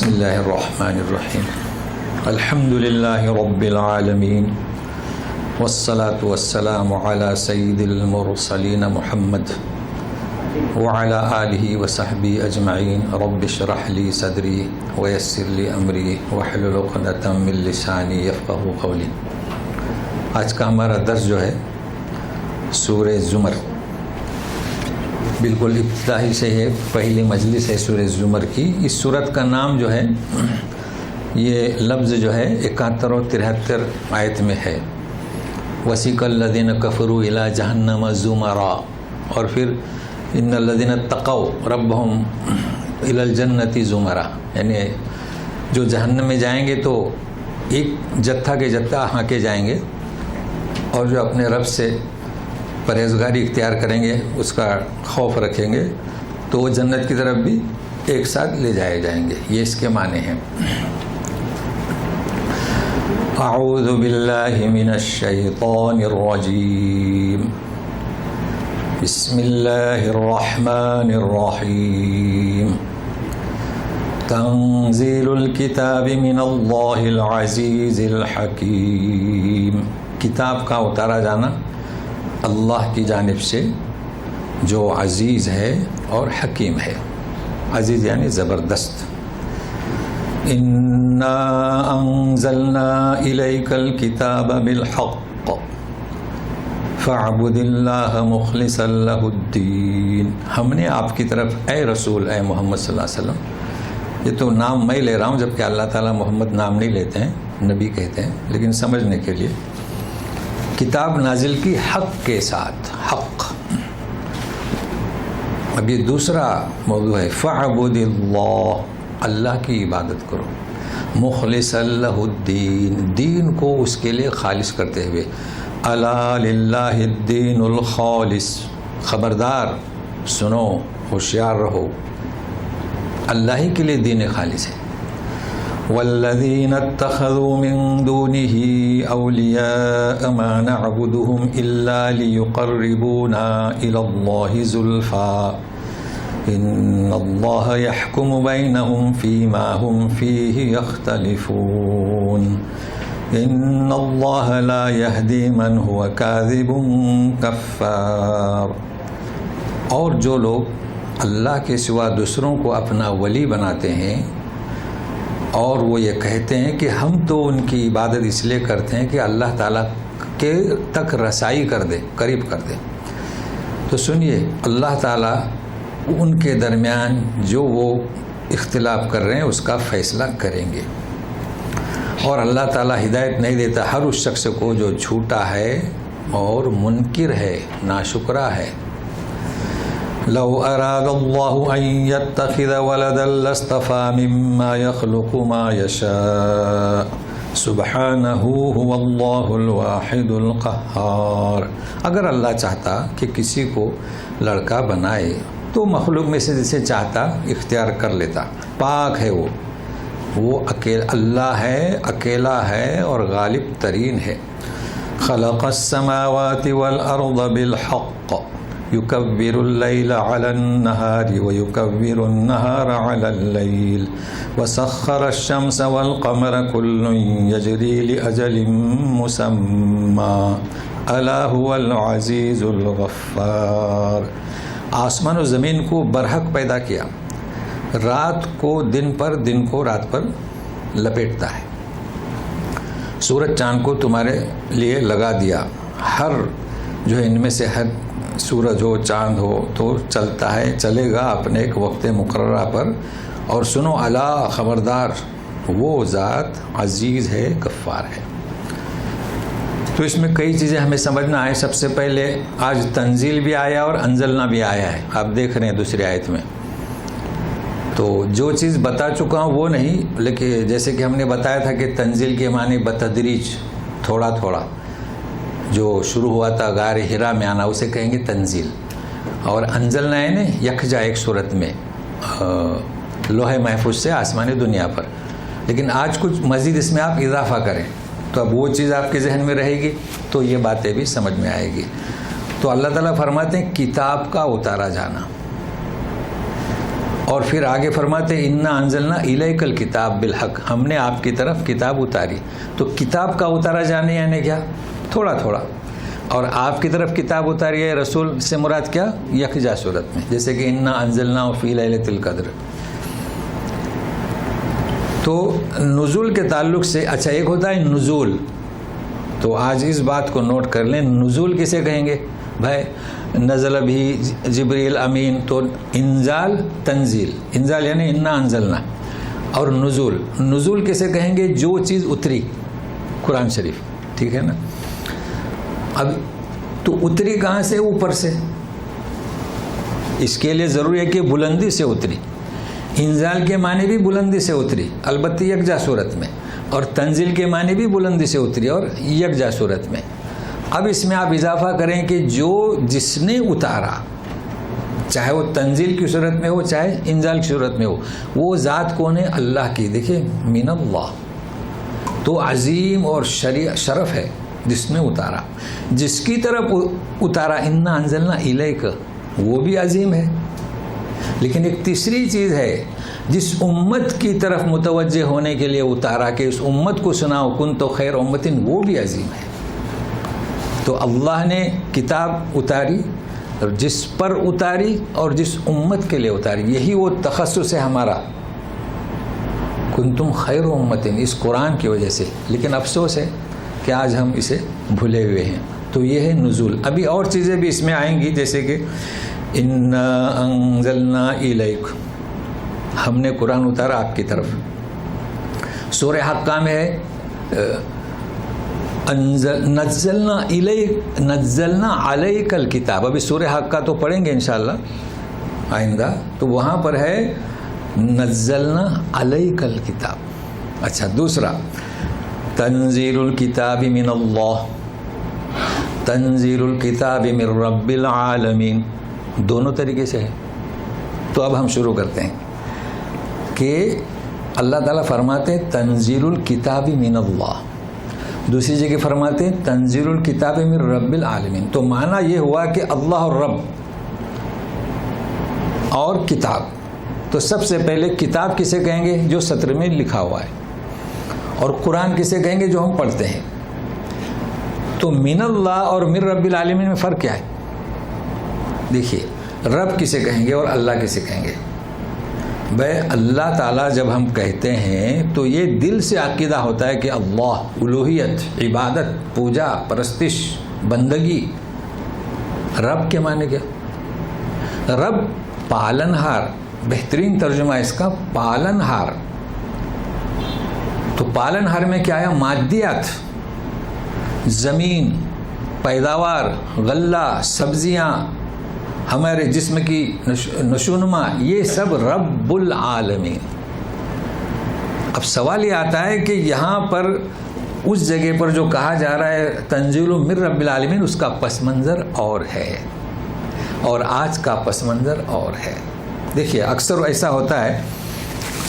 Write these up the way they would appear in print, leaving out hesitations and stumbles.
بسم اللہ الرحمن الرحیم الحمد للہ رب العالمین والصلاة والسلام علی سید المرسلین محمد وعلی آلہ وصحبہ اجمعین رب اشرح لی صدری ویسر لی امری واحلل عقدۃ من لسانی یفقہوا قولی۔ آج کا ہمارا درس جو ہے سورہ زمر، بالکل ابتدائی سے ہے، پہلی مجلس ہے سورہ زمر کی۔ اس سورت کا نام جو ہے، یہ لفظ جو ہے 71 اور 73 آیت میں ہے، وَسِيقَ الَّذِينَ كَفَرُوا إِلَىٰ جَهَنَّمَ زُمَرًا، اور پھر إِنَّ الَّذِينَ اتَّقَوْا رَبَّهُمْ إِلَى الْجَنَّةِ زُمَرًا، یعنی جو جہنم میں جائیں گے تو ایک جتھا کے جتھا ہانکے جائیں گے، اور جو اپنے رب سے پرہیزگاری اختیار کریں گے، اس کا خوف رکھیں گے، تو وہ جنت کی طرف بھی ایک ساتھ لے جائے جائیں گے۔ یہ اس کے معنی ہیں۔ اعوذ باللہ من الشیطان الرجیم، بسم اللہ الرحمن الرحیم، تنزیل الکتاب من اللہ العزیز الحکیم، کتاب کا اتارا جانا اللہ کی جانب سے جو عزیز ہے اور حکیم ہے۔ عزیز یعنی زبردست۔ انا انزلنا الیک الکتاب بالحق فاعبد اللہ مخلصا لہ الدین، ہم نے آپ کی طرف، اے رسول، اے محمد صلی اللہ علیہ وسلم، یہ تو نام میں لے رہا ہوں جبکہ اللہ تعالیٰ محمد نام نہیں لیتے ہیں، نبی کہتے ہیں، لیکن سمجھنے کے لیے کتاب نازل کی حق کے ساتھ، حق۔ اب یہ دوسرا موضوع ہے، فَاعْبُدِ اللَّهِ، اللہ کی عبادت کرو، مخلصا لہ الدین، دین کو اس کے لیے خالص کرتے ہوئے، الا للہ الدین الخالص، خبردار سنو، ہوشیار رہو، اللہ ہی کے لیے دین خالص ہے۔ والذین اتخذوا من دونه اولیاء ما نعبدهم الا لیقربونا الى اللہ زلفى ان اللہ یحکم بینہم فیما ہم فیہ یختلفون ان اللہ لا یہدی من هو کاذب کفار، اور جو لوگ اللہ کے سوا دوسروں کو اپنا ولی بناتے ہیں اور وہ یہ کہتے ہیں کہ ہم تو ان کی عبادت اس لیے کرتے ہیں کہ اللہ تعالیٰ کے تک رسائی کر دے، قریب کر دے، تو سنیے، اللہ تعالیٰ ان کے درمیان جو وہ اختلاف کر رہے ہیں اس کا فیصلہ کریں گے، اور اللہ تعالیٰ ہدایت نہیں دیتا ہر اس شخص کو جو جھوٹا ہے اور منکر ہے، ناشکرا ہے۔ لو اراد اللہ ان یتخذ ولدا لاصطفى مما يخلق ما یشاء سبحانہ هو اللہ الواحد القہار، اگر اللہ چاہتا کہ کسی کو لڑکا بنائے تو مخلوق میں سے جسے چاہتا اختیار کر لیتا، پاک ہے وہ اللہ ہے، اکیلا ہے اور غالب ترین ہے۔ خلق السماوات والارض بالحق یکبر اللیل علی النہار ویکبر النہار علی اللیل وسخر الشمس والقمر کل یجری لأجل مسمی الا هو العزیز الغفار، آسمان و زمین کو برحق پیدا کیا، رات کو دن پر، دن کو رات پر لپیٹتا ہے، سورج چاند کو تمہارے لیے لگا دیا، ہر جو ہے ان میں سے ہر سورج ہو چاند ہو تو چلتا ہے، چلے گا اپنے ایک وقت مقررہ پر، اور سنو الا، خبردار، وہ ذات عزیز ہے، غفار ہے۔ تو اس میں کئی چیزیں ہمیں سمجھنا ہے۔ سب سے پہلے آج تنزیل بھی آیا اور انزلنا بھی آیا ہے، آپ دیکھ رہے ہیں دوسری آیت میں، تو جو چیز بتا چکا ہوں وہ نہیں، لیکن جیسے کہ ہم نے بتایا تھا کہ تنزیل کے معنی بتدریج، تھوڑا تھوڑا، جو شروع ہوا تھا غار ہرا میں آنا اسے کہیں گے تنزیل، اور انزلنا ہے نا یکجا ایک صورت میں لوح محفوظ سے آسمانی دنیا پر، لیکن آج کچھ مزید اس میں آپ اضافہ کریں تو اب وہ چیز آپ کے ذہن میں رہے گی تو یہ باتیں بھی سمجھ میں آئے گی۔ تو اللہ تعالیٰ فرماتے ہیں کتاب کا اتارا جانا، اور پھر آگے فرماتے انا انزلنا الیک الکتاب بالحق، ہم نے آپ کی طرف کتاب اتاری. تو کتاب کا اتارا جانے یعنی کیا؟ تھوڑا تھوڑا. اور آپ کی طرف کتاب اتاری ہے رسول سے مراد کیا؟ یکجا صورت میں، جیسے کہ انا انزلنا فی لیلۃ القدر. تو نزول کے تعلق سے اچھا ایک ہوتا ہے نزول، تو آج اس بات کو نوٹ کر لیں، نزول کسے کہیں گے بھائی؟ نزل بھی جبریل امین، تو انزال تنزیل، انزال یعنی انا انزلنا. اور نزول کسے کہیں گے؟ جو چیز اتری، قرآن شریف، ٹھیک ہے نا. اب تو اتری کہاں سے؟ اوپر سے. اس کے لیے ضروری ہے کہ بلندی سے اتری. انزال کے معنی بھی بلندی سے اتری، البتہ یکجا صورت میں، اور تنزیل کے معنی بھی بلندی سے اتری اور یکجا صورت میں. اب اس میں آپ اضافہ کریں کہ جس نے اتارا، چاہے وہ تنزیل کی صورت میں ہو چاہے انزال کی صورت میں ہو، وہ ذات کون ہے؟ اللہ کی. دیکھیں من اللہ، تو عظیم اور شرف ہے جس نے اتارا. جس کی طرف اتارا انا انزلنا الیک، وہ بھی عظیم ہے. لیکن ایک تیسری چیز ہے، جس امت کی طرف متوجہ ہونے کے لیے اتارا کہ اس امت کو سناؤ کنتم خیر امۃ، وہ بھی عظیم ہے. تو اللہ نے کتاب اتاری، جس پر اتاری اور جس امت کے لیے اتاری، یہی وہ تخصص ہے ہمارا، کنتم خیر امۃ، اس قرآن کی وجہ سے. لیکن افسوس ہے کہ آج ہم اسے بھولے ہوئے ہیں. تو یہ ہے نزول. ابھی اور چیزیں بھی اس میں آئیں گی، جیسے کہ انا انزلنا الیک، ہم نے قرآن اتارا آپ کی طرف. سورہ حقہ میں ہے نزلنا الیک، نزلنا علیک الکتاب. ابھی سورہ حقہ تو پڑھیں گے انشاءاللہ آئندہ، تو وہاں پر ہے نزلنا علیک الکتاب. اچھا دوسرا تنزیل الکتاب من اللہ، تنزیل الکتاب من رب العالمین، دونوں طریقے سے ہے. تو اب ہم شروع کرتے ہیں کہ اللہ تعالیٰ فرماتے تنزیل الکتاب من اللہ، دوسری جگہ فرماتے تنزیل الکتاب من رب العالمین. تو معنی یہ ہوا کہ اللہ اور رب اور کتاب. تو سب سے پہلے کتاب کسے کہیں گے؟ جو سطر میں لکھا ہوا ہے. اور قرآن کسے کہیں گے؟ جو ہم پڑھتے ہیں. تو من اللہ اور من رب العالمین میں فرق کیا ہے؟ دیکھیے، رب کسے کہیں گے اور اللہ کسے کہیں گے؟ بھائی اللہ تعالیٰ جب ہم کہتے ہیں تو یہ دل سے عقیدہ ہوتا ہے کہ اللہ، الوہیت، عبادت، پوجا، پرستش، بندگی. رب کے معنی کیا؟ رب پالنہار، بہترین ترجمہ ہے اس کا، پالنہار. تو پالنہار میں کیا ہے؟ مادیات، زمین، پیداوار، غلہ، سبزیاں، ہمارے جسم کی نشوونما، یہ سب رب العالمین. اب سوال یہ آتا ہے کہ یہاں پر اس جگہ پر جو کہا جا رہا ہے تنزیل من رب العالمین، اس کا پس منظر اور ہے اور آج کا پس منظر اور ہے. دیکھیے اکثر ایسا ہوتا ہے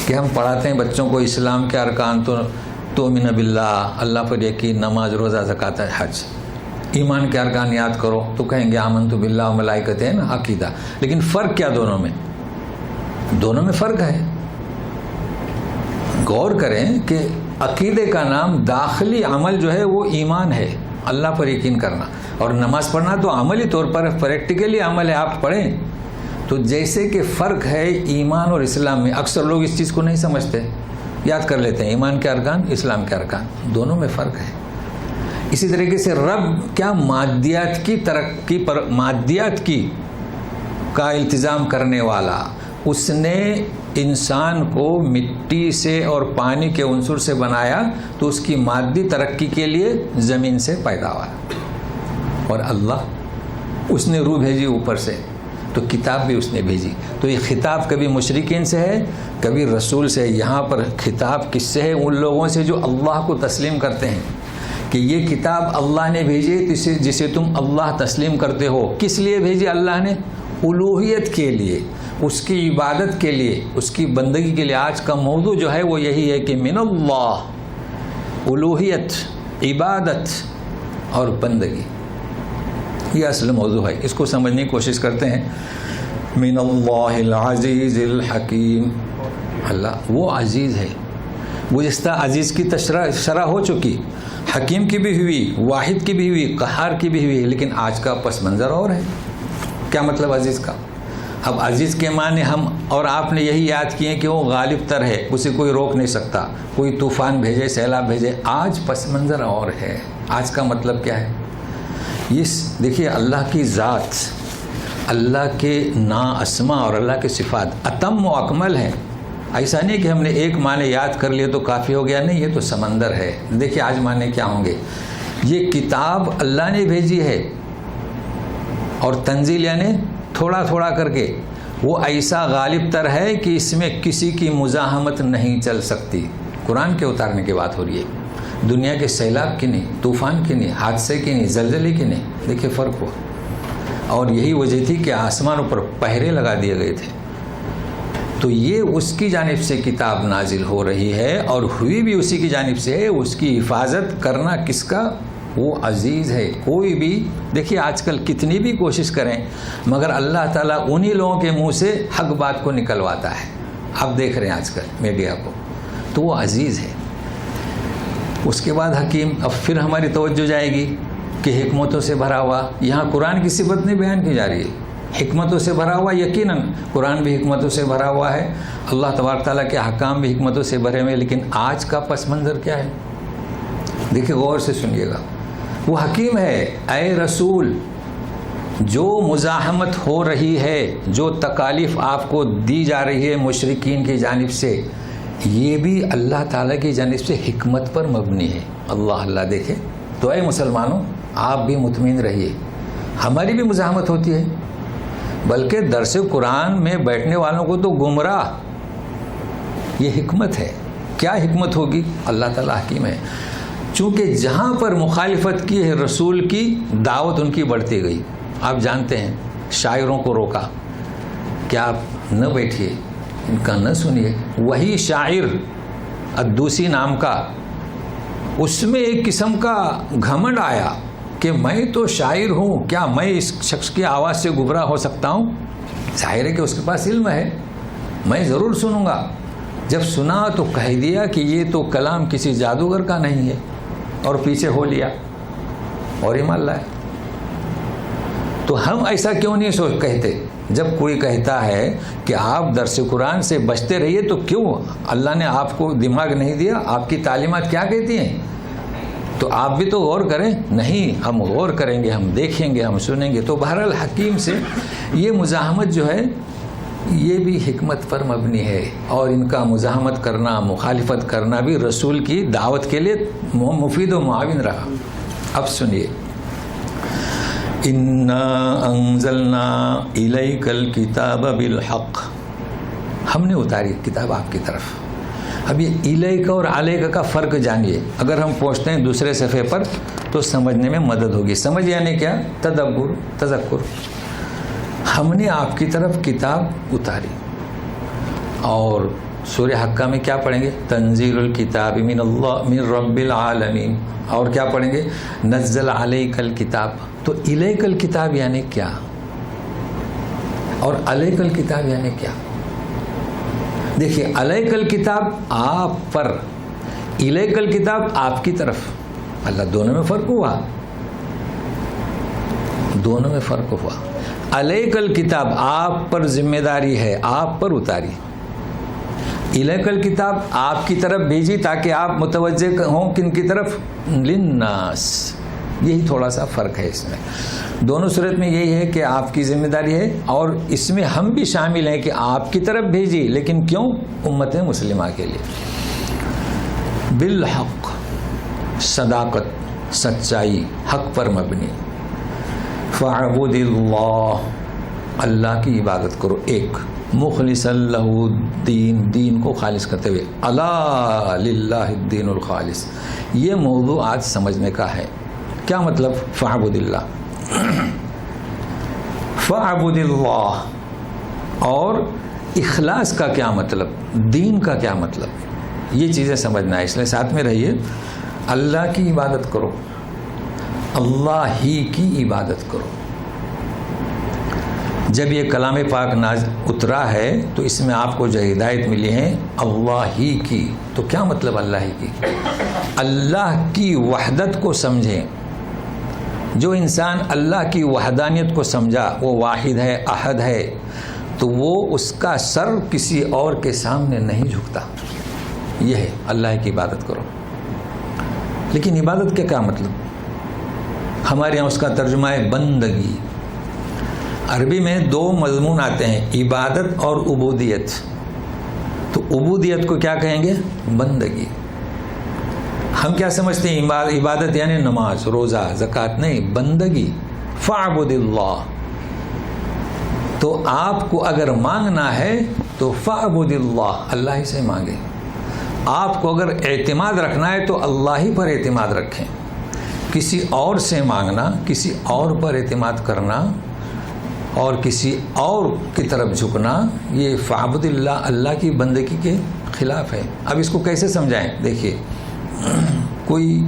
کہ ہم پڑھاتے ہیں بچوں کو اسلام کے ارکان، تو من باللہ، اللہ پر یقین، نماز، روزہ، زکوٰۃ، حج. ایمان کے ارکان یاد کرو تو کہیں گے آمنت باللہ و ملائکتہ، ہے نا، عقیدہ. لیکن فرق کیا دونوں میں؟ دونوں میں فرق ہے. غور کریں کہ عقیدے کا نام داخلی عمل جو ہے وہ ایمان ہے، اللہ پر یقین کرنا. اور نماز پڑھنا تو عملی طور پر پریکٹیکلی عمل ہے، آپ پڑھیں. تو جیسے کہ فرق ہے ایمان اور اسلام میں، اکثر لوگ اس چیز کو نہیں سمجھتے، یاد کر لیتے ہیں ایمان کے ارکان، اسلام کے ارکان، دونوں میں فرق ہے. اسی طریقے سے رب کیا؟ مادیات کی ترقی پر، مادیات کی کا التزام کرنے والا. اس نے انسان کو مٹی سے اور پانی کے عنصر سے بنایا، تو اس کی مادی ترقی کے لیے زمین سے پیدا ہوا. اور اللہ، اس نے روح بھیجی اوپر سے، تو کتاب بھی اس نے بھیجی. تو یہ خطاب کبھی مشرکین سے ہے، کبھی رسول سے. یہاں پر خطاب کس سے ہے؟ ان لوگوں سے جو اللہ کو تسلیم کرتے ہیں کہ یہ کتاب اللہ نے بھیجی، جسے تم اللہ تسلیم کرتے ہو. کس لیے بھیجی اللہ نے؟ الوہیت کے لیے، اس کی عبادت کے لیے، اس کی بندگی کے لیے. آج کا موضوع جو ہے وہ یہی ہے کہ من اللہ، الوہیت، عبادت اور بندگی، یہ اصل موضوع ہے. اس کو سمجھنے کی کوشش کرتے ہیں. من اللہ العزیز الحکیم. اللہ وہ عزیز ہے. گزشتہ عزیز کی شرح ہو چکی، حکیم کی بھی ہوئی، واحد کی بھی ہوئی، قہار کی بھی ہوئی، لیکن آج کا پس منظر اور ہے. کیا مطلب عزیز کا؟ اب عزیز کے معنی ہم اور آپ نے یہی یاد کیے کہ وہ غالب تر ہے، اسے کوئی روک نہیں سکتا، کوئی طوفان بھیجے، سیلاب بھیجے. آج پس منظر اور ہے. آج کا مطلب کیا ہے؟ دیکھیے اللہ کی ذات، اللہ کے اسما اور اللہ کے صفات اتم و اکمل ہیں. ایسا نہیں کہ ہم نے ایک معنی یاد کر لیے تو کافی ہو گیا، نہیں، یہ تو سمندر ہے. دیکھیے آج معنی کیا ہوں گے. یہ کتاب اللہ نے بھیجی ہے اور تنزیل یعنی تھوڑا تھوڑا کر کے وہ ایسا غالب تر ہے کہ اس میں کسی کی مزاحمت نہیں چل سکتی. قرآن کے اتارنے کی بات ہو رہی ہے، دنیا کے سیلاب کی نہیں، طوفان کی نہیں، حادثے کی نہیں، زلزلے کی نہیں. دیکھیے فرق ہوا. اور یہی وجہ تھی کہ آسمانوں پر پہرے لگا دیے گئے تھے. تو یہ اس کی جانب سے کتاب نازل ہو رہی ہے اور ہوئی بھی اسی کی جانب سے ہے. اس کی حفاظت کرنا کس کا؟ وہ عزیز ہے. کوئی بھی دیکھیے آج کل کتنی بھی کوشش کریں مگر اللہ تعالیٰ انہی لوگوں کے منہ سے حق بات کو نکلواتا ہے. آپ دیکھ رہے ہیں آج کل میڈیا کو، تو وہ عزیز ہے. اس کے بعد حکیم. اب پھر ہماری توجہ جائے گی کہ حکمتوں سے بھرا ہوا. یہاں قرآن کی صفت نہیں بیان کی جا رہی ہے، حکمتوں سے بھرا ہوا. یقیناً قرآن بھی حکمتوں سے بھرا ہوا ہے، اللہ تبارک تعالیٰ کے احکام بھی حکمتوں سے بھرے ہوئے. لیکن آج کا پس منظر کیا ہے؟ دیکھیے غور سے سنیے گا. وہ حکیم ہے. اے رسول، جو مزاحمت ہو رہی ہے، جو تکالیف آپ کو دی جا رہی ہے مشرکین کی جانب سے، یہ بھی اللہ تعالیٰ کی جانب سے حکمت پر مبنی ہے. اللہ دیکھے. تو اے مسلمانوں، آپ بھی مطمئن رہیے. ہماری بھی مزاحمت ہوتی ہے، بلکہ درس قرآن میں بیٹھنے والوں کو تو گمراہ. یہ حکمت ہے. کیا حکمت ہوگی؟ اللہ تعالیٰ حکیم ہے. چونکہ جہاں پر مخالفت کی ہے رسول کی، دعوت ان کی بڑھتی گئی. آپ جانتے ہیں شاعروں کو روکا کہ آپ نہ بیٹھیے، ان کا نہ سنیے. وہی شاعر الدوسی نام کا، اس میں ایک قسم کا گھمنڈ آیا کہ میں تو شاعر ہوں، کیا میں اس شخص کی آواز سے گمراہ ہو سکتا ہوں؟ ظاہر ہے کہ اس کے پاس علم ہے، میں ضرور سنوں گا. جب سنا تو کہہ دیا کہ یہ تو کلام کسی جادوگر کا نہیں ہے، اور پیچھے ہو لیا اور ایمان لائے. تو ہم ایسا کیوں نہیں کہتے؟ جب کوئی کہتا ہے کہ آپ درس قرآن سے بچتے رہیے، تو کیوں اللہ نے آپ کو دماغ نہیں دیا؟ آپ کی تعلیمات کیا کہتی ہیں؟ تو آپ بھی تو غور کریں. نہیں، ہم غور کریں گے، ہم دیکھیں گے، ہم سنیں گے. تو بہرحال حکیم سے یہ مزاحمت جو ہے یہ بھی حکمت پر مبنی ہے، اور ان کا مزاحمت کرنا، مخالفت کرنا بھی رسول کی دعوت کے لیے مفید و معاون رہا. اب سنیے. اِنَّا أَنزَلْنَا إِلَيْكَ الْكِتَابَ بِالْحَقِّ، ہم نے اتاری کتاب آپ کی طرف. اب یہ الیک اور علیک کا فرق جانیے. اگر ہم پہنچتے ہیں دوسرے صفحے پر تو سمجھنے میں مدد ہوگی. سمجھ یعنی کیا؟ تدبر، تذکر. ہم نے آپ کی طرف کتاب اتاری. اور سورہ حقہ میں کیا پڑھیں گے؟ تنزیل الکتاب من اللہ من رب العالمین. اور کیا پڑھیں گے؟ نزل علیک الکتاب. تو الیک الکتاب یعنی کیا اور علیک الکتاب یعنی کیا؟ دیکھیے، علیک الکتاب آپ پر، الیک الکتاب آپ کی طرف. اللہ، دونوں میں فرق ہوا، دونوں میں فرق ہوا. علیک الکتاب آپ پر ذمہ داری ہے، آپ پر اتاری. الیک الکتاب آپ کی طرف بھیجی تاکہ آپ متوجہ ہوں کن کی طرف؟ للناس. یہی تھوڑا سا فرق ہے اس میں. دونوں صورت میں یہی ہے کہ آپ کی ذمہ داری ہے، اور اس میں ہم بھی شامل ہیں کہ آپ کی طرف بھیجی، لیکن کیوں؟ امت مسلمہ کے لیے. بالحق، صداقت، سچائی، حق پر مبنی. فاعبد اللہ، اللہ کی عبادت کرو ایک، مخلص لہ الدین، دین کو خالص کرتے ہوئے. الا للہ الدین الخالص. یہ موضوع آج سمجھنے کا ہے. کیا مطلب فاعبد اللہ؟ فاعبد اللہ. اور اخلاص کا کیا مطلب؟ دین کا کیا مطلب؟ یہ چیزیں سمجھنا ہے. اس لیے ساتھ میں رہیے. اللہ کی عبادت کرو، اللہ ہی کی عبادت کرو. جب یہ کلام پاک اترا ہے تو اس میں آپ کو جو ہدایت ملی ہے اللہ ہی کی. تو کیا مطلب اللہ ہی کی؟ اللہ کی وحدت کو سمجھیں. جو انسان اللہ کی وحدانیت کو سمجھا، وہ واحد ہے، احد ہے، تو وہ اس کا سر کسی اور کے سامنے نہیں جھکتا. یہ ہے اللہ کی عبادت کرو. لیکن عبادت کے کیا مطلب؟ ہمارے یہاں اس کا ترجمہ ہے بندگی. عربی میں 2 مضمون آتے ہیں، عبادت اور عبودیت. تو عبودیت کو کیا کہیں گے؟ بندگی. ہم کیا سمجھتے ہیں عبادت یعنی نماز، روزہ، زکوٰۃ؟ نہیں، بندگی. فاعبد اللہ. تو آپ کو اگر مانگنا ہے تو فاعبد اللہ، اللہ ہی سے مانگیں. آپ کو اگر اعتماد رکھنا ہے تو اللہ ہی پر اعتماد رکھیں. کسی اور سے مانگنا، کسی اور پر اعتماد کرنا اور کسی اور کی طرف جھکنا، یہ فاعبد اللہ، اللہ کی بندگی کے خلاف ہے. اب اس کو کیسے سمجھائیں؟ دیکھیے، کوئی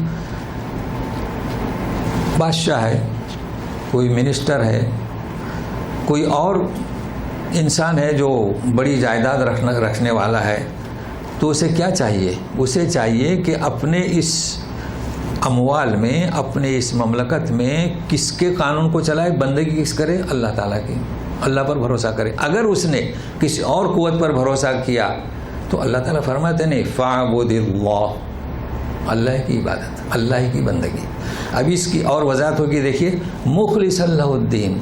بادشاہ ہے، کوئی منسٹر ہے، کوئی اور انسان ہے جو بڑی جائیداد رکھنے والا ہے، تو اسے کیا چاہیے؟ اسے چاہیے کہ اپنے اس اموال میں، اپنے اس مملکت میں کس کے قانون کو چلائے؟ بندگی کس کرے؟ اللہ تعالیٰ کی. اللہ پر بھروسہ کرے. اگر اس نے کسی اور قوت پر بھروسہ کیا تو اللہ تعالیٰ فرماتے نہیں فاعبد اللہ، اللہ کی عبادت، اللہ کی بندگی. اب اس کی اور وضاحت ہوگی. دیکھیے، مخلص اللہ الدین.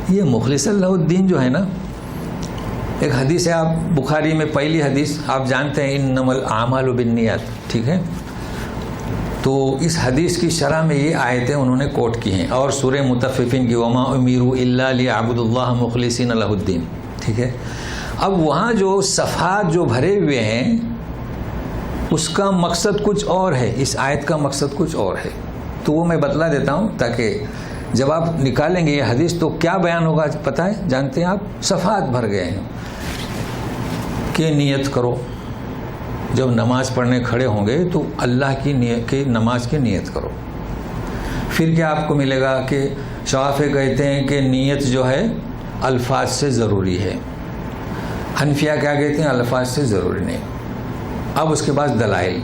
یہ مخلص اللہ الدین جو ہے نا، ایک حدیث ہے، آپ بخاری میں پہلی حدیث آپ جانتے ہیں، انما الاعمال بالنیات، ٹھیک ہے؟ تو اس حدیث کی شرح میں یہ آیتیں انہوں نے کوٹ کی ہیں، اور سورہ مطففین کی وما امروا الا لیعبدوا اللہ مخلصین لہ الدین، ٹھیک ہے؟ اب وہاں جو صفحات جو بھرے ہوئے ہیں اس کا مقصد کچھ اور ہے، اس آیت کا مقصد کچھ اور ہے. تو وہ میں بتلا دیتا ہوں تاکہ جب آپ نکالیں گے یہ حدیث تو کیا بیان ہوگا پتہ ہے؟ جانتے ہیں آپ؟ صفحات بھر گئے ہیں کہ نیت کرو. جب نماز پڑھنے کھڑے ہوں گے تو اللہ کی نماز کی نیت کرو. پھر کیا آپ کو ملے گا کہ شافعی کہتے ہیں کہ نیت جو ہے الفاظ سے ضروری ہے. حنفیہ کیا کہتے ہیں؟ الفاظ سے ضروری نہیں. اب اس کے بعد دلائل.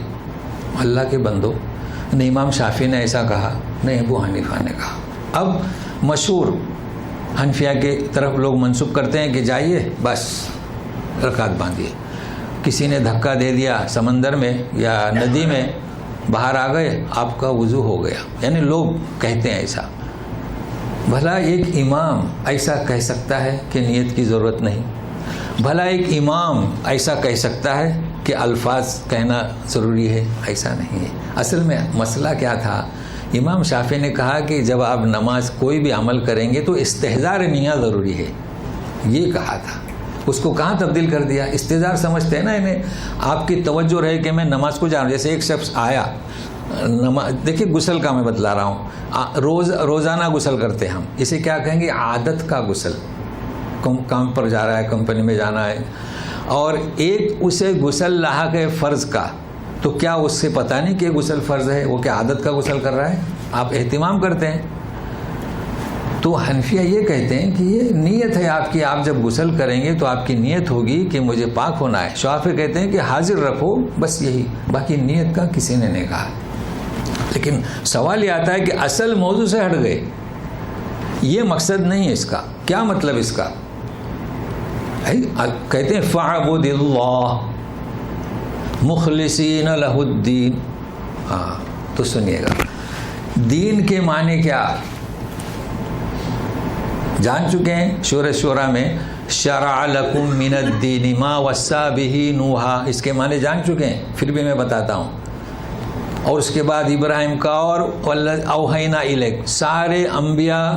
اللہ کے بندو، نہ امام شافعی نے ایسا کہا، نہ ابو حنیفہ نے کہا. اب مشہور حنفیہ کے طرف لوگ منسوب کرتے ہیں کہ جائیے بس رکعت باندھیے. کسی نے دھکا دے دیا سمندر میں یا ندی میں، باہر آ گئے، آپ کا وضو ہو گیا. یعنی لوگ کہتے ہیں ایسا. بھلا ایک امام ایسا کہہ سکتا ہے کہ نیت کی ضرورت نہیں؟ بھلا ایک امام ایسا کہہ سکتا ہے کہ الفاظ کہنا ضروری ہے؟ ایسا نہیں ہے. اصل میں مسئلہ کیا تھا؟ امام شافعی نے کہا کہ جب آپ نماز کوئی بھی عمل کریں گے تو استحضار نیت ضروری ہے، یہ کہا تھا. اس کو کہاں تبدیل کر دیا؟ استحضار سمجھتے ہیں نا انہیں. آپ کی توجہ رہے کہ میں نماز کو جانوں. جیسے ایک شخص آیا، دیکھیے غسل کا میں بتلا رہا ہوں، روزانہ غسل کرتے ہیں ہم، اسے کیا کہیں گے؟ عادت کا غسل. کام پر جا رہا ہے، کمپنی میں جانا ہے، اور ایک اسے غسل لاحق ہے فرض کا، تو کیا اس سے پتہ نہیں کہ غسل فرض ہے؟ وہ کیا عادت کا غسل کر رہا ہے؟ آپ اہتمام کرتے ہیں. تو حنفیہ یہ کہتے ہیں کہ یہ نیت ہے آپ کی. آپ جب غسل کریں گے تو آپ کی نیت ہوگی کہ مجھے پاک ہونا ہے. شافعی کہتے ہیں کہ حاضر رکھو بس یہی، باقی نیت کا کسی نے نہیں کہا. لیکن سوال یہ آتا ہے کہ اصل موضوع سے ہٹ گئے. یہ مقصد نہیں ہے اس کا. کیا مطلب اس کا؟ کہتے ہیں فاعبد اللہ مخلصین لہ الدین. ہاں تو سنیے گا، دین کے معنی کیا جان چکے ہیں. سورہ شورى میں شرع لکم من الدین ما وصى به نوحا، اس کے معنی جان چکے ہیں، پھر بھی میں بتاتا ہوں. اور اس کے بعد ابراہیم کا اور اوحینا الیک، سارے انبیاء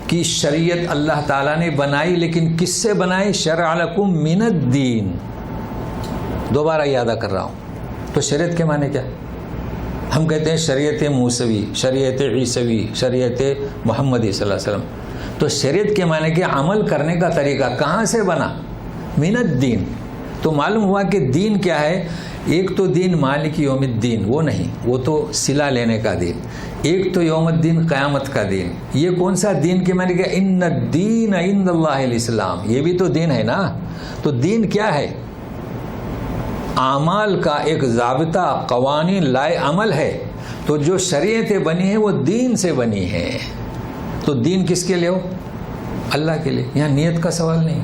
کی شریعت اللہ تعالیٰ نے بنائی، لیکن کس سے بنائی؟ شرع لکم من الدین. دوبارہ یادہ کر رہا ہوں. تو شریعت کے معنی کیا؟ ہم کہتے ہیں شریعت موسوی، شریعت عیسوی، شریعت محمدی صلی اللہ علیہ وسلم. تو شریعت کے معنی کہ عمل کرنے کا طریقہ کہاں سے بنا؟ من الدین. تو معلوم ہوا کہ دین کیا ہے. ایک تو دین مالک یوم الدین، وہ نہیں، وہ تو صلہ لینے کا دین. ایک تو یوم الدین قیامت کا دین. یہ کون سا دین کہ میں نے کہا ان الدین عند اللہ الاسلام، یہ بھی تو دین ہے نا. تو دین کیا ہے؟ اعمال کا ایک ضابطہ، قوانین لائے عمل ہے. تو جو شریعتیں بنی ہیں وہ دین سے بنی ہیں. تو دین کس کے لیے ہو؟ اللہ کے لیے. یہاں نیت کا سوال نہیں.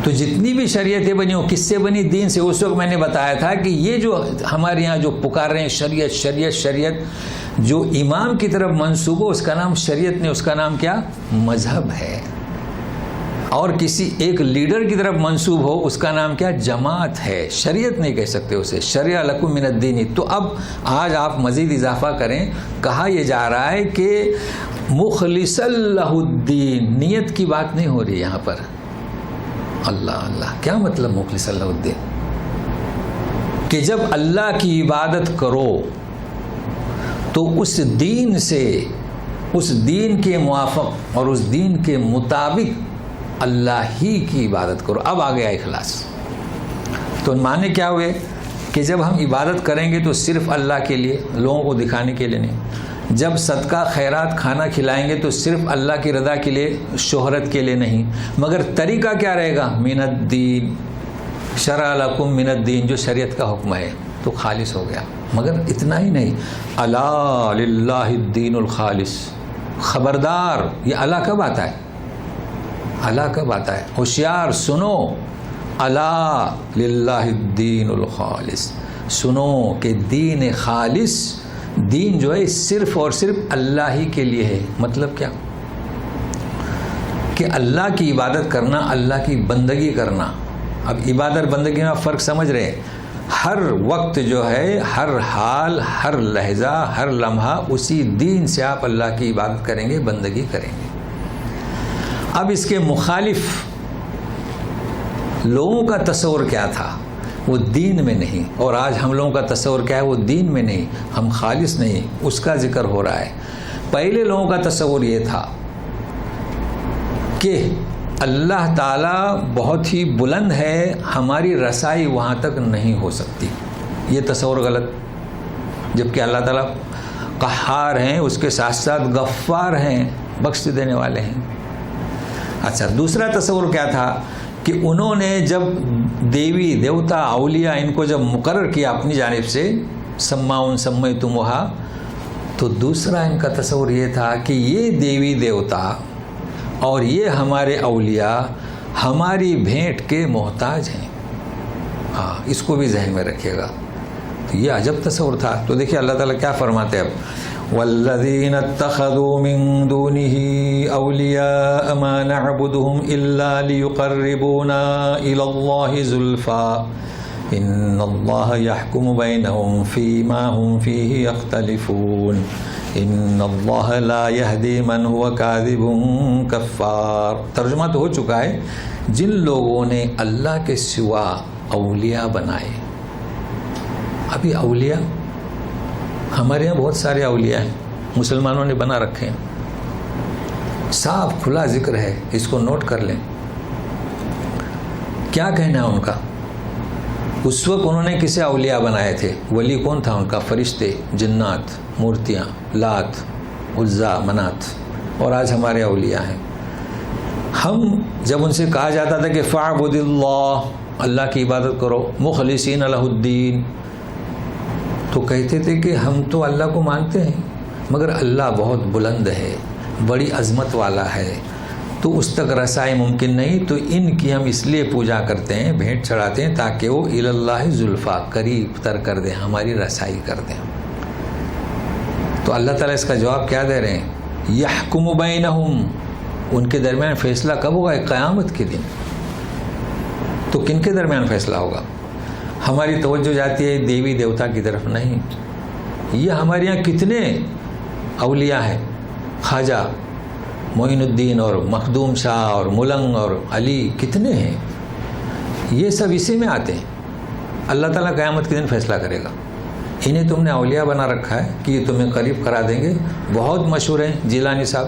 تو جتنی بھی شریعتیں بنی ہو کس سے بنی؟ دین سے. اس وقت میں نے بتایا تھا کہ یہ جو ہمارے یہاں جو پکار رہے ہیں شریعت شریعت شریعت، جو امام کی طرف منسوب ہو اس کا نام شریعت نہیں، اس کا نام کیا؟ مذہب ہے. اور کسی ایک لیڈر کی طرف منسوب ہو اس کا نام کیا؟ جماعت ہے. شریعت نہیں کہہ سکتے اسے. شرع لکم من الدین. تو اب آج آپ مزید اضافہ کریں. کہا یہ جا رہا ہے کہ مخلصا لہ الدین، نیت کی بات نہیں ہو رہی یہاں پر. اللہ اللہ، کیا مطلب مخلص اللہ الدین؟ کہ جب اللہ کی عبادت کرو تو اس دین سے، اس دین کے موافق اور اس دین کے مطابق اللہ ہی کی عبادت کرو. اب آ گیا اخلاص. تو معنی کیا ہوئے کہ جب ہم عبادت کریں گے تو صرف اللہ کے لیے، لوگوں کو دکھانے کے لیے نہیں. جب صدقہ خیرات کھانا کھلائیں گے تو صرف اللہ کی رضا کے لیے، شہرت کے لیے نہیں. مگر طریقہ کیا رہے گا؟ من الدین، شرع لکم من الدین، جو شریعت کا حکم ہے. تو خالص ہو گیا. مگر اتنا ہی نہیں، الا للہ الدین الخالص. خبردار، یہ اللہ کب آتا ہے؟ اللہ کب آتا ہے؟ ہوشیار سنو، الا للہ الدین الخالص. سنو کہ دین خالص، دین جو ہے صرف اور صرف اللہ ہی کے لیے ہے. مطلب کیا؟ کہ اللہ کی عبادت کرنا، اللہ کی بندگی کرنا. اب عبادت بندگی میں فرق سمجھ رہے ہیں. ہر وقت جو ہے، ہر حال، ہر لہجہ، ہر لمحہ اسی دین سے آپ اللہ کی عبادت کریں گے، بندگی کریں گے. اب اس کے مخالف لوگوں کا تصور کیا تھا؟ وہ دین میں نہیں. اور آج ہم لوگوں کا تصور کیا ہے؟ وہ دین میں نہیں، ہم خالص نہیں. اس کا ذکر ہو رہا ہے. پہلے لوگوں کا تصور یہ تھا کہ اللہ تعالیٰ بہت ہی بلند ہے، ہماری رسائی وہاں تک نہیں ہو سکتی. یہ تصور غلط. جبکہ اللہ تعالیٰ قہار ہیں، اس کے ساتھ ساتھ غفار ہیں، بخش دینے والے ہیں. اچھا، دوسرا تصور کیا تھا کہ انہوں نے جب دیوی دیوتا اولیاء ان کو جب مقرر کیا اپنی جانب سے، سماؤن سمیتموہا، تو دوسرا ان کا تصور یہ تھا کہ یہ دیوی دیوتا اور یہ ہمارے اولیاء ہماری بھیٹ کے محتاج ہیں. ہاں، اس کو بھی ذہن میں رکھیے گا. تو یہ عجب تصور تھا. تو دیکھیے اللہ تعالیٰ کیا فرماتے ہیں اب، والذین اتخذوا من دونه اولیاء ما نعبدهم الا ليقربونا الى الله زلفى ان الله يحكم بينهم فيما هم فيه يختلفون ان الله لا يهدي من هو كاذب كفار. ترجمہ تو ہو چکا ہے. جن لوگوں نے اللہ کے سوا اولیاء بنائے. ابھی اولیاء ہمارے یہاں بہت سارے اولیاء ہیں، مسلمانوں نے بنا رکھے ہیں. صاف کھلا ذکر ہے، اس کو نوٹ کر لیں. کیا کہنا ہے ان کا؟ اس وقت انہوں نے کسے اولیاء بنائے تھے؟ ولی کون تھا ان کا؟ فرشتے، جنات، مورتیاں، لات، عزا، منات. اور آج ہمارے اولیاء ہیں. ہم جب ان سے کہا جاتا تھا کہ فاعبد اللہ، اللہ کی عبادت کرو، مخلصین لہ الدین، تو کہتے تھے کہ ہم تو اللہ کو مانتے ہیں مگر اللہ بہت بلند ہے، بڑی عظمت والا ہے، تو اس تک رسائی ممکن نہیں. تو ان کی ہم اس لیے پوجا کرتے ہیں، بھیٹ چڑھاتے ہیں تاکہ وہ الی اللہ زلفیٰ، قریب تر کر دیں، ہماری رسائی کر دیں. تو اللہ تعالیٰ اس کا جواب کیا دے رہے ہیں؟ یحکم بینہم، ان کے درمیان فیصلہ کب ہوگا؟ قیامت کے دن. تو کن کے درمیان فیصلہ ہوگا؟ ہماری توجہ جاتی ہے دیوی دیوتا کی طرف. نہیں، یہ ہمارے یہاں کتنے اولیاء ہیں، خواجہ معین الدین اور مخدوم شاہ اور ملنگ اور علی، کتنے ہیں. یہ سب اسی میں آتے ہیں. اللہ تعالیٰ قیامت کے دن فیصلہ کرے گا. انہیں تم نے اولیاء بنا رکھا ہے کہ یہ تمہیں قریب کرا دیں گے. بہت مشہور ہیں جیلانی صاحب.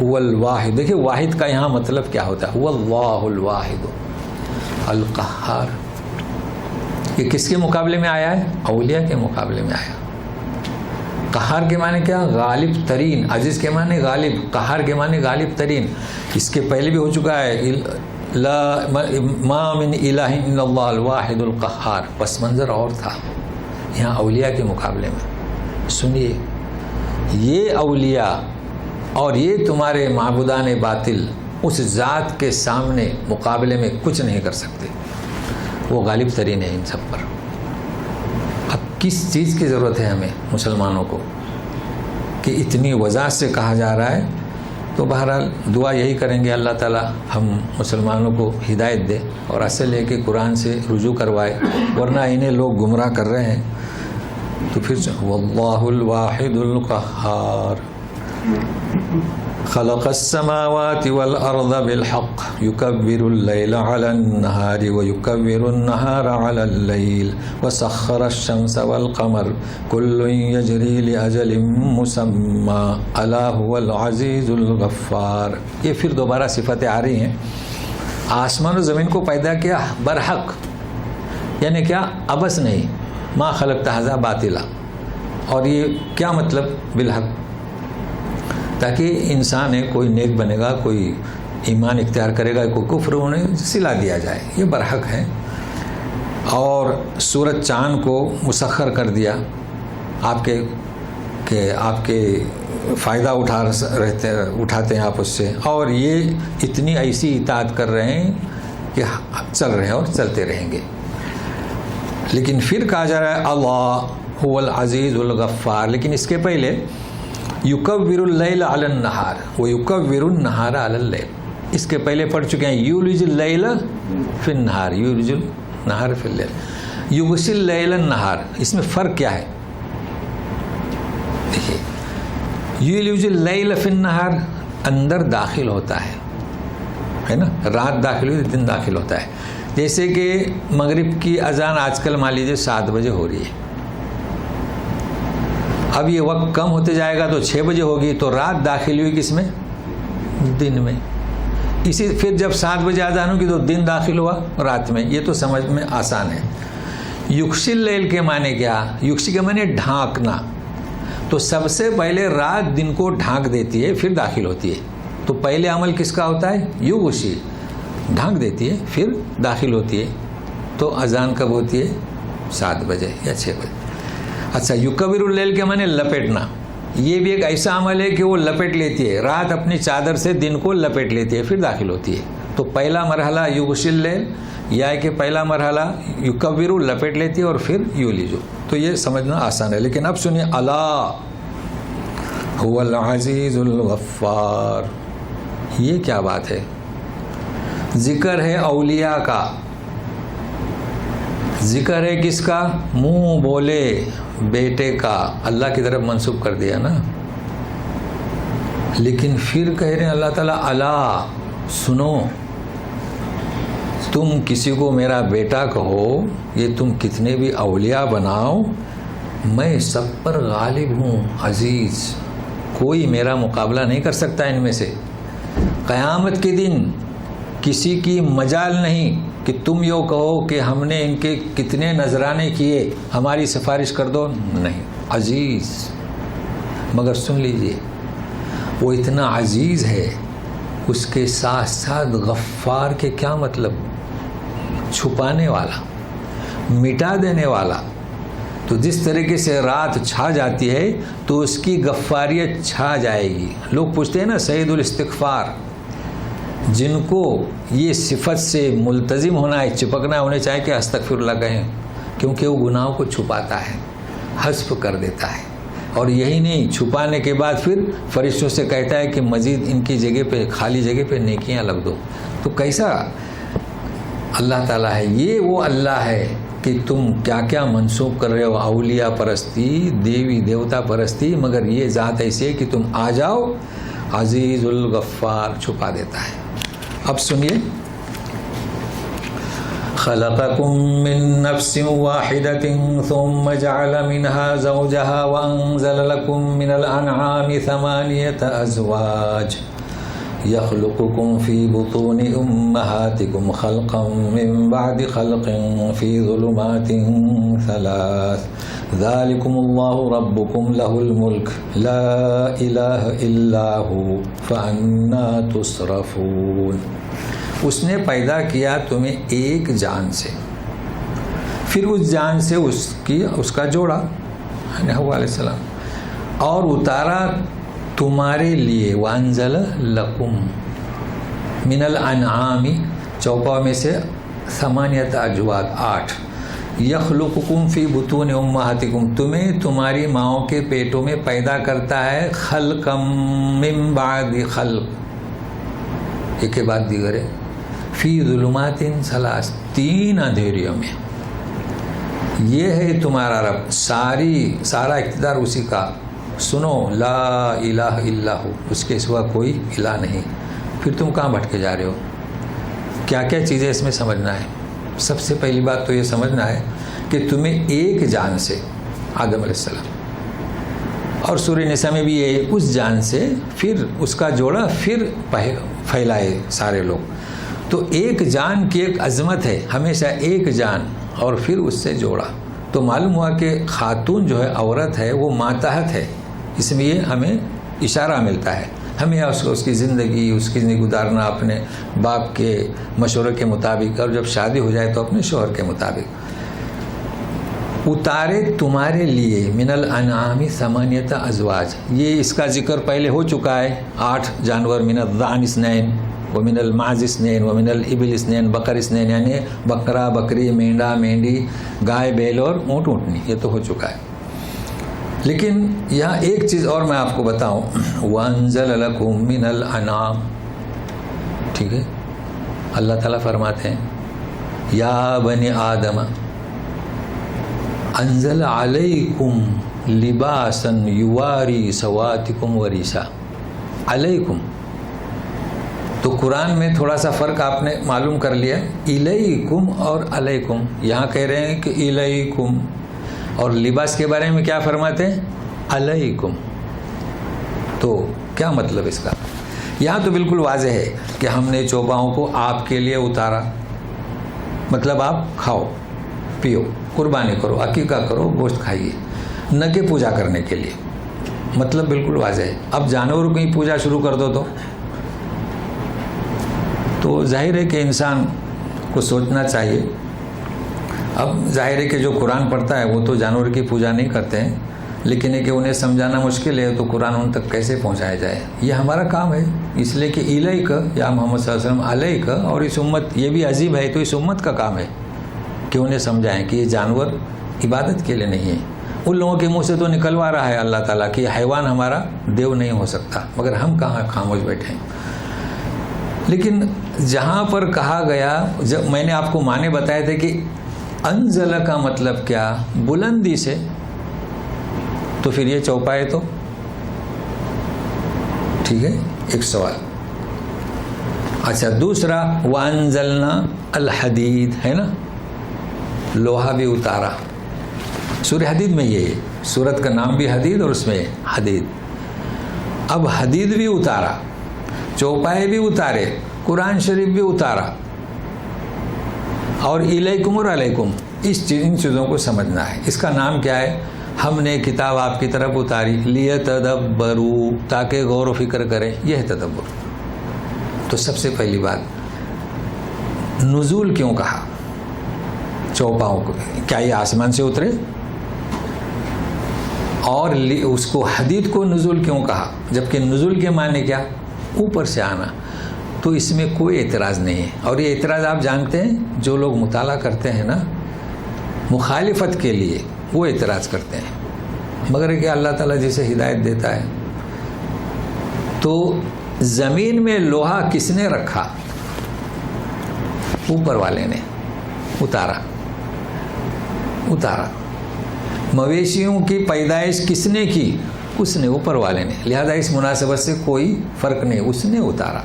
هو الواحد. دیکھیں واحد کا یہاں مطلب کیا ہوتا ہے. هو اللہ الواحد القہار. یہ کس کے مقابلے میں آیا ہے؟ اولیاء کے مقابلے میں آیا. قہار کے معنی کیا؟ غالب ترین. عزیز کے معنی غالب، قہار کے معنی غالب ترین. اس کے پہلے بھی ہو چکا ہے ما من الہ الا اللہ الواحد القہار. پس منظر اور تھا یہاں اولیاء کے مقابلے میں. سنیے، یہ اولیاء اور یہ تمہارے معبودان باطل اس ذات کے سامنے مقابلے میں کچھ نہیں کر سکتے. وہ غالب ترین ہے ان سب پر. اب کس چیز کی ضرورت ہے ہمیں مسلمانوں کو کہ اتنی وضاحت سے کہا جا رہا ہے؟ تو بہرحال دعا یہی کریں گے اللہ تعالیٰ ہم مسلمانوں کو ہدایت دے اور اصل ہے کہ قرآن سے رجوع کروائے، ورنہ انہیں لوگ گمراہ کر رہے ہیں. تو پھر واللہ الواحد القہار خلق السماوات والارض بالحق يكبر الليل على النهار ويكبر النهار على الليل وسخر الشمس والقمر كل يجري لأجل مسمى ألا هو العزيز الغفار. یہ پھر دوبارہ صفتیں آ رہی ہیں. آسمان و زمین کو پیدا کیا برحق، یعنی کیا؟ عبث نہیں. ما خلقت هذا باطلا. اور یہ کیا مطلب؟ بالحق. تاکہ انسان ہے کوئی نیک بنے گا، کوئی ایمان اختیار کرے گا، کوئی کفر انہیں سلا دیا جائے. یہ برحق ہے. اور سورج چاند کو مسخر کر دیا آپ کے فائدہ اٹھاتے ہیں آپ اس سے، اور یہ اتنی ایسی اطاعت کر رہے ہیں کہ چل رہے ہیں اور چلتے رہیں گے. لیکن پھر کہا جا رہا ہے اللہ هو العزیز الغفار. لیکن اس کے پہلے یکور اللیل علی النہار و یکور النہار علی اللیل. اس کے پہلے پڑھ چکے ہیں یولج اللیل فی النہار، یولج النہار فی اللیل، یغشی اللیل النہار. اس میں فرق کیا ہے؟ دیکھیے، یولج اللیل فی النہار اندر داخل ہوتا ہے نا، رات داخل ہوئی دن داخل ہوتا ہے. جیسے کہ مغرب کی اذان آج کل مان لیجیے 7 بجے ہو رہی ہے. اب یہ وقت کم ہوتے جائے گا تو 6 بجے ہوگی، تو رات داخل ہوئی کس میں؟ دن میں. اسی پھر جب 7 بجے اذان ہوگی تو دن داخل ہوا رات میں. یہ تو سمجھ میں آسان ہے. یغشی اللیل کے معنی کیا؟ یغشی کے معنی ڈھانکنا. تو سب سے پہلے رات دن کو ڈھانک دیتی ہے، پھر داخل ہوتی ہے. تو پہلے عمل کس کا ہوتا ہے؟ یغشی، ڈھانک دیتی ہے پھر داخل ہوتی ہے. تو اذان کب ہوتی ہے؟ 7 بجے یا 6 بجے. اچھا، یکبر اللیل کے معنی لپیٹنا. یہ بھی ایک ایسا عمل ہے کہ وہ لپیٹ لیتی ہے، رات اپنی چادر سے دن کو لپیٹ لیتی ہے پھر داخل ہوتی ہے. تو پہلا مرحلہ یغشی اللیل، یا ہے کہ پہلا مرحلہ یکبر لپیٹ لیتی ہے اور پھر یولج. تو یہ سمجھنا آسان ہے. لیکن اب سنیے، الا هو العزیز الغفار. یہ کیا بات ہے؟ ذکر ہے اولیاء کا. ذکر ہے کس کا؟ منہ بولے بیٹے کا. اللہ کی طرف منسوب کر دیا نا. لیکن پھر کہہ رہے ہیں اللہ تعالیٰ الا سنو، تم کسی کو میرا بیٹا کہو، یہ تم کتنے بھی اولیاء بناؤ، میں سب پر غالب ہوں، عزیز. کوئی میرا مقابلہ نہیں کر سکتا ان میں سے. قیامت کے دن کسی کی مجال نہیں کہ تم یوں کہو کہ ہم نے ان کے کتنے نذرانے کیے، ہماری سفارش کر دو. نہیں، عزیز. مگر سن لیجئے، وہ اتنا عزیز ہے، اس کے ساتھ ساتھ غفار کے کیا مطلب؟ چھپانے والا، مٹا دینے والا. تو جس طریقے سے رات چھا جاتی ہے تو اس کی غفاریت چھا جائے گی. لوگ پوچھتے ہیں نا سید الاستغفار، جن کو یہ صفت سے ملتزم ہونا ہے، چپکنا ہونے چاہے کہ استغفر اللہ کہیں، کیونکہ وہ گناہوں کو چھپاتا ہے، حذف کر دیتا ہے. اور یہی نہیں، چھپانے کے بعد پھر فرشتوں سے کہتا ہے کہ مزید ان کی جگہ پہ، خالی جگہ پہ نیکیاں لگ دو. تو کیسا اللہ تعالیٰ ہے یہ؟ وہ اللہ ہے کہ تم کیا کیا منسوب کر رہے ہو، اولیاء پرستی، دیوی دیوتا پرستی، مگر یہ ذات ایسی ہے کہ تم آ جاؤ، عزیز الغفار، چھپا دیتا ہے. اب سنیے، خلقكم من نفس واحدة ثم جعل منها زوجها وأنزل لكم من الأنعام 8 أزواج يخلقكم في بطون أمهاتكم خلقا من بعد خلق في ظلمات 3 ذلكم الله ربكم له الملك لا إله إلا هو فأنا تصرفون. اس نے پیدا کیا تمہیں ایک جان سے، پھر اس جان سے اس کا جوڑا حوا علیہ السلام، اور اتارا تمہارے لیے وانزل لکم من الانعام، چوپا میں سے 8 ازواج 8 یخلقکم فی بطون امہاتکم، تمہیں تمہاری ماؤں کے پیٹوں میں پیدا کرتا ہے، خلقا من بعد خلق، ایک کے بعد دیگر ہے، فی ظلمات 3 3 اندھیریوں میں. یہ ہے تمہارا رب، سارا اقتدار اسی کا. سنو لا الہ الا ہو، اس کے سوا کوئی الہ نہیں. پھر تم کہاں بھٹکے جا رہے ہو؟ کیا کیا چیزیں اس میں سمجھنا ہے؟ سب سے پہلی بات تو یہ سمجھنا ہے کہ تمہیں ایک جان سے آدم علیہ السلام، اور سورہ نساء میں بھی یہ اس جان سے پھر اس کا جوڑا، پھر پھیلائے سارے لوگ. تو ایک جان کی ایک عظمت ہے، ہمیشہ ایک جان، اور پھر اس سے جوڑا. تو معلوم ہوا کہ خاتون جو ہے، عورت ہے، وہ ماتحت ہے. اس میں یہ ہمیں اشارہ ملتا ہے. ہمیں اس کی زندگی گزارنا اپنے باپ کے مشورے کے مطابق، اور جب شادی ہو جائے تو اپنے شوہر کے مطابق. اتارے تمہارے لیے من الانعام 8 ازواج، یہ اس کا ذکر پہلے ہو چکا ہے. 8 جانور، من الضأن 2 ومن المعز 2 ومن الابل 2 بقر 2، یعنی بکرا بکری، مینڈا مینڈی، گائے بیل اور اونٹ اونٹنی، یہ تو ہو چکا ہے. لیکن یہاں ایک چیز اور میں آپ کو بتاؤں، وَأَنزَلَ لَكُم مِّنَ الْأَنْعَامِ، ٹھیک ہے، اللہ تعالیٰ فرماتے ہیں یا بنی آدم انزل علیکم لباسا یواری سواتکم وریسا. علیکم، تو قرآن میں تھوڑا سا فرق آپ نے معلوم کر لیا. الیکم اور علیکم، یہاں کہہ رہے ہیں کہ الیکم، اور لباس کے بارے میں کیا فرماتے ہیں؟ علیکم. تو کیا مطلب اس کا؟ یہاں تو بالکل واضح ہے کہ ہم نے چوپاؤں کو آپ کے لیے اتارا، مطلب آپ کھاؤ پیو، قربانی کرو، عقیقہ کرو، گوشت کھائیے، نہ کہ پوجا کرنے کے لیے. مطلب بالکل واضح ہے. اب جانوروں کی پوجا شروع کر دو تو ظاہر ہے کہ انسان کو سوچنا چاہیے. اب ظاہر ہے کہ جو قرآن پڑھتا ہے وہ تو جانور کی پوجا نہیں کرتے ہیں، لیکن ہے کہ انہیں سمجھانا مشکل ہے، تو قرآن ان تک کیسے پہنچایا جائے؟ یہ ہمارا کام ہے. اس لیے کہ الیک یا محمد صلی اللہ علیہ وسلم علیک، اور اس امت، یہ بھی عجیب ہے، تو اس امت کا کام ہے کہ انہیں سمجھائیں کہ یہ جانور عبادت کے لیے نہیں ہے. ان لوگوں کے منہ سے تو نکلوا رہا ہے اللہ تعالیٰ کہ حیوان ہمارا دیو نہیں ہو سکتا، مگر ہم کہاں خاموش بیٹھے ہیں. لیکن جہاں پر کہا گیا، جب میں نے آپ کو معنی بتائے تھے کہ انزل کا مطلب کیا؟ بلندی سے، تو پھر یہ چوپائے تو ٹھیک ہے. ایک سوال. اچھا، دوسرا وانزلنا الحدید ہے نا، لوہا بھی اتارا. سورہ حدید میں یہ ہے، سورت کا نام بھی حدید اور اس میں حدید. اب حدید بھی اتارا، چوپائے بھی اتارے، قرآن شریف بھی اتارا، اور الیکم اور علیکم، ان چیزوں کو سمجھنا ہے. اس کا نام کیا ہے؟ ہم نے کتاب آپ کی طرف اتاری لیتدبروا، تاکہ غور و فکر کریں. یہ ہے تدبر. تو سب سے پہلی بات، نزول کیوں کہا چوپاؤں کو؟ کیا یہ آسمان سے اترے؟ اور اس کو حدید کو نزول کیوں کہا؟ جبکہ نزول کے معنی کیا؟ اوپر سے آنا. تو اس میں کوئی اعتراض نہیں ہے. اور یہ اعتراض آپ جانتے ہیں، جو لوگ مطالعہ کرتے ہیں نا مخالفت کے لیے، وہ اعتراض کرتے ہیں. مگر کہ اللہ تعالیٰ جسے ہدایت دیتا ہے. تو زمین میں لوہا کس نے رکھا؟ اوپر والے نے اتارا. مویشیوں کی پیدائش کس نے کی؟ اس نے، اوپر والے نے. لہذا اس مناسبت سے کوئی فرق نہیں، اس نے اتارا.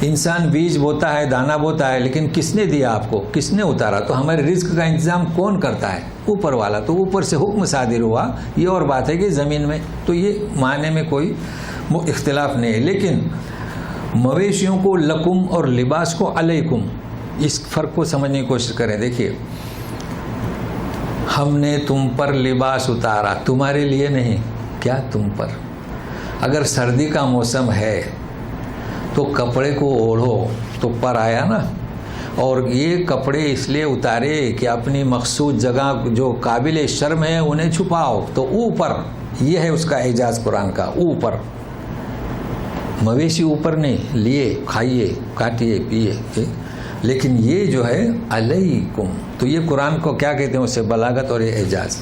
انسان بیج بوتا ہے، دانا بوتا ہے، لیکن کس نے دیا آپ کو؟ کس نے اتارا؟ تو ہمارے رزق کا انتظام کون کرتا ہے؟ اوپر والا۔ تو اوپر سے حکم صادر ہوا، یہ اور بات ہے کہ زمین میں، تو یہ معنی میں کوئی اختلاف نہیں ہے۔ لیکن مویشیوں کو لکم اور لباس کو علیکم، اس فرق کو سمجھنے کی کوشش کریں۔ دیکھیے، ہم نے تم پر لباس اتارا، تمہارے لیے نہیں، کیا تم پر؟ اگر سردی کا موسم ہے تو کپڑے کو اوڑھو تو پر آیا نا، اور یہ کپڑے اس لیے اتارے کہ اپنی مخصوص جگہ جو قابل شرم ہے انہیں چھپاؤ، تو اوپر، یہ ہے اس کا اعجاز قرآن کا، اوپر۔ مویشی اوپر نہیں، لیے کھائیے، کاٹیے، پیئے، لیکن یہ جو ہے علیکم، تو یہ قرآن کو کیا کہتے ہیں؟ اسے بلاغت اور یہ اعجاز۔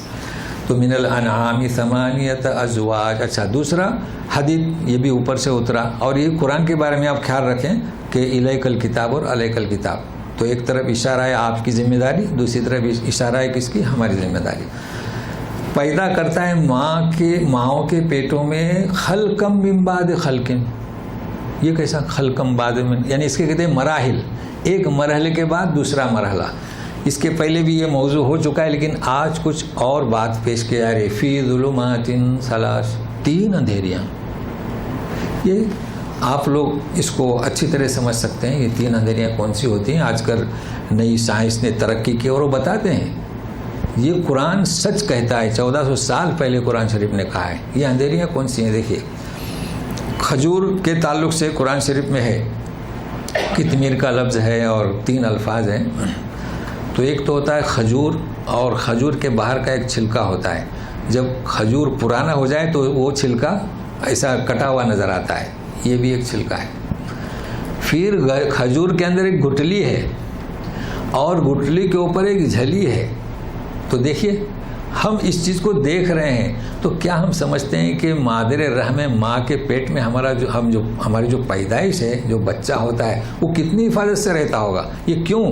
تو من الانعام ثمانیۃ ازواج۔ اچھا، دوسرا حدید، یہ بھی اوپر سے اترا، اور یہ قرآن کے بارے میں آپ خیال رکھیں کہ الیک الکتاب اور علیک الکتاب، تو ایک طرف اشارہ ہے آپ کی ذمہ داری، دوسری طرف اشارہ ہے کس کی؟ ہماری ذمہ داری۔ پیدا کرتا ہے ماؤں کے پیٹوں میں خلقم من بعد خلقن۔ یہ کیسا خلقم بعد من؟ یعنی اس کے کہتے ہیں مراحل، ایک مرحلے کے بعد دوسرا مرحلہ۔ اس کے پہلے بھی یہ موضوع ہو چکا ہے، لیکن آج کچھ اور بات پیش کی جا رہی ہے۔ فی ظلمات ثلاث، 3 اندھیریاں۔ یہ آپ لوگ اس کو اچھی طرح سمجھ سکتے ہیں، یہ 3 اندھیریاں کون سی ہوتی ہیں۔ آج کل نئی سائنس نے ترقی کی اور وہ بتاتے ہیں، یہ قرآن سچ کہتا ہے، 1400 سال پہلے قرآن شریف نے کہا ہے۔ یہ اندھیریاں کون سی ہیں؟ دیکھیے، کھجور کے تعلق سے قرآن شریف میں ہے، کتمیر کا لفظ ہے اور 3 الفاظ ہیں۔ تو ایک تو ہوتا ہے کھجور، اور کھجور کے باہر کا ایک چھلکا ہوتا ہے، جب کھجور پرانا ہو جائے تو وہ چھلکا ایسا کٹا ہوا نظر آتا ہے، یہ بھی ایک چھلکا ہے۔ پھر کھجور کے اندر ایک گٹلی ہے، اور گٹلی کے اوپر ایک جھلی ہے۔ تو دیکھیے، ہم اس چیز کو دیکھ رہے ہیں تو کیا ہم سمجھتے ہیں کہ مادر رحم، ماں کے پیٹ میں ہماری جو پیدائش ہے، جو بچہ ہوتا ہے، وہ کتنی حفاظت سے رہتا ہوگا؟ یہ کیوں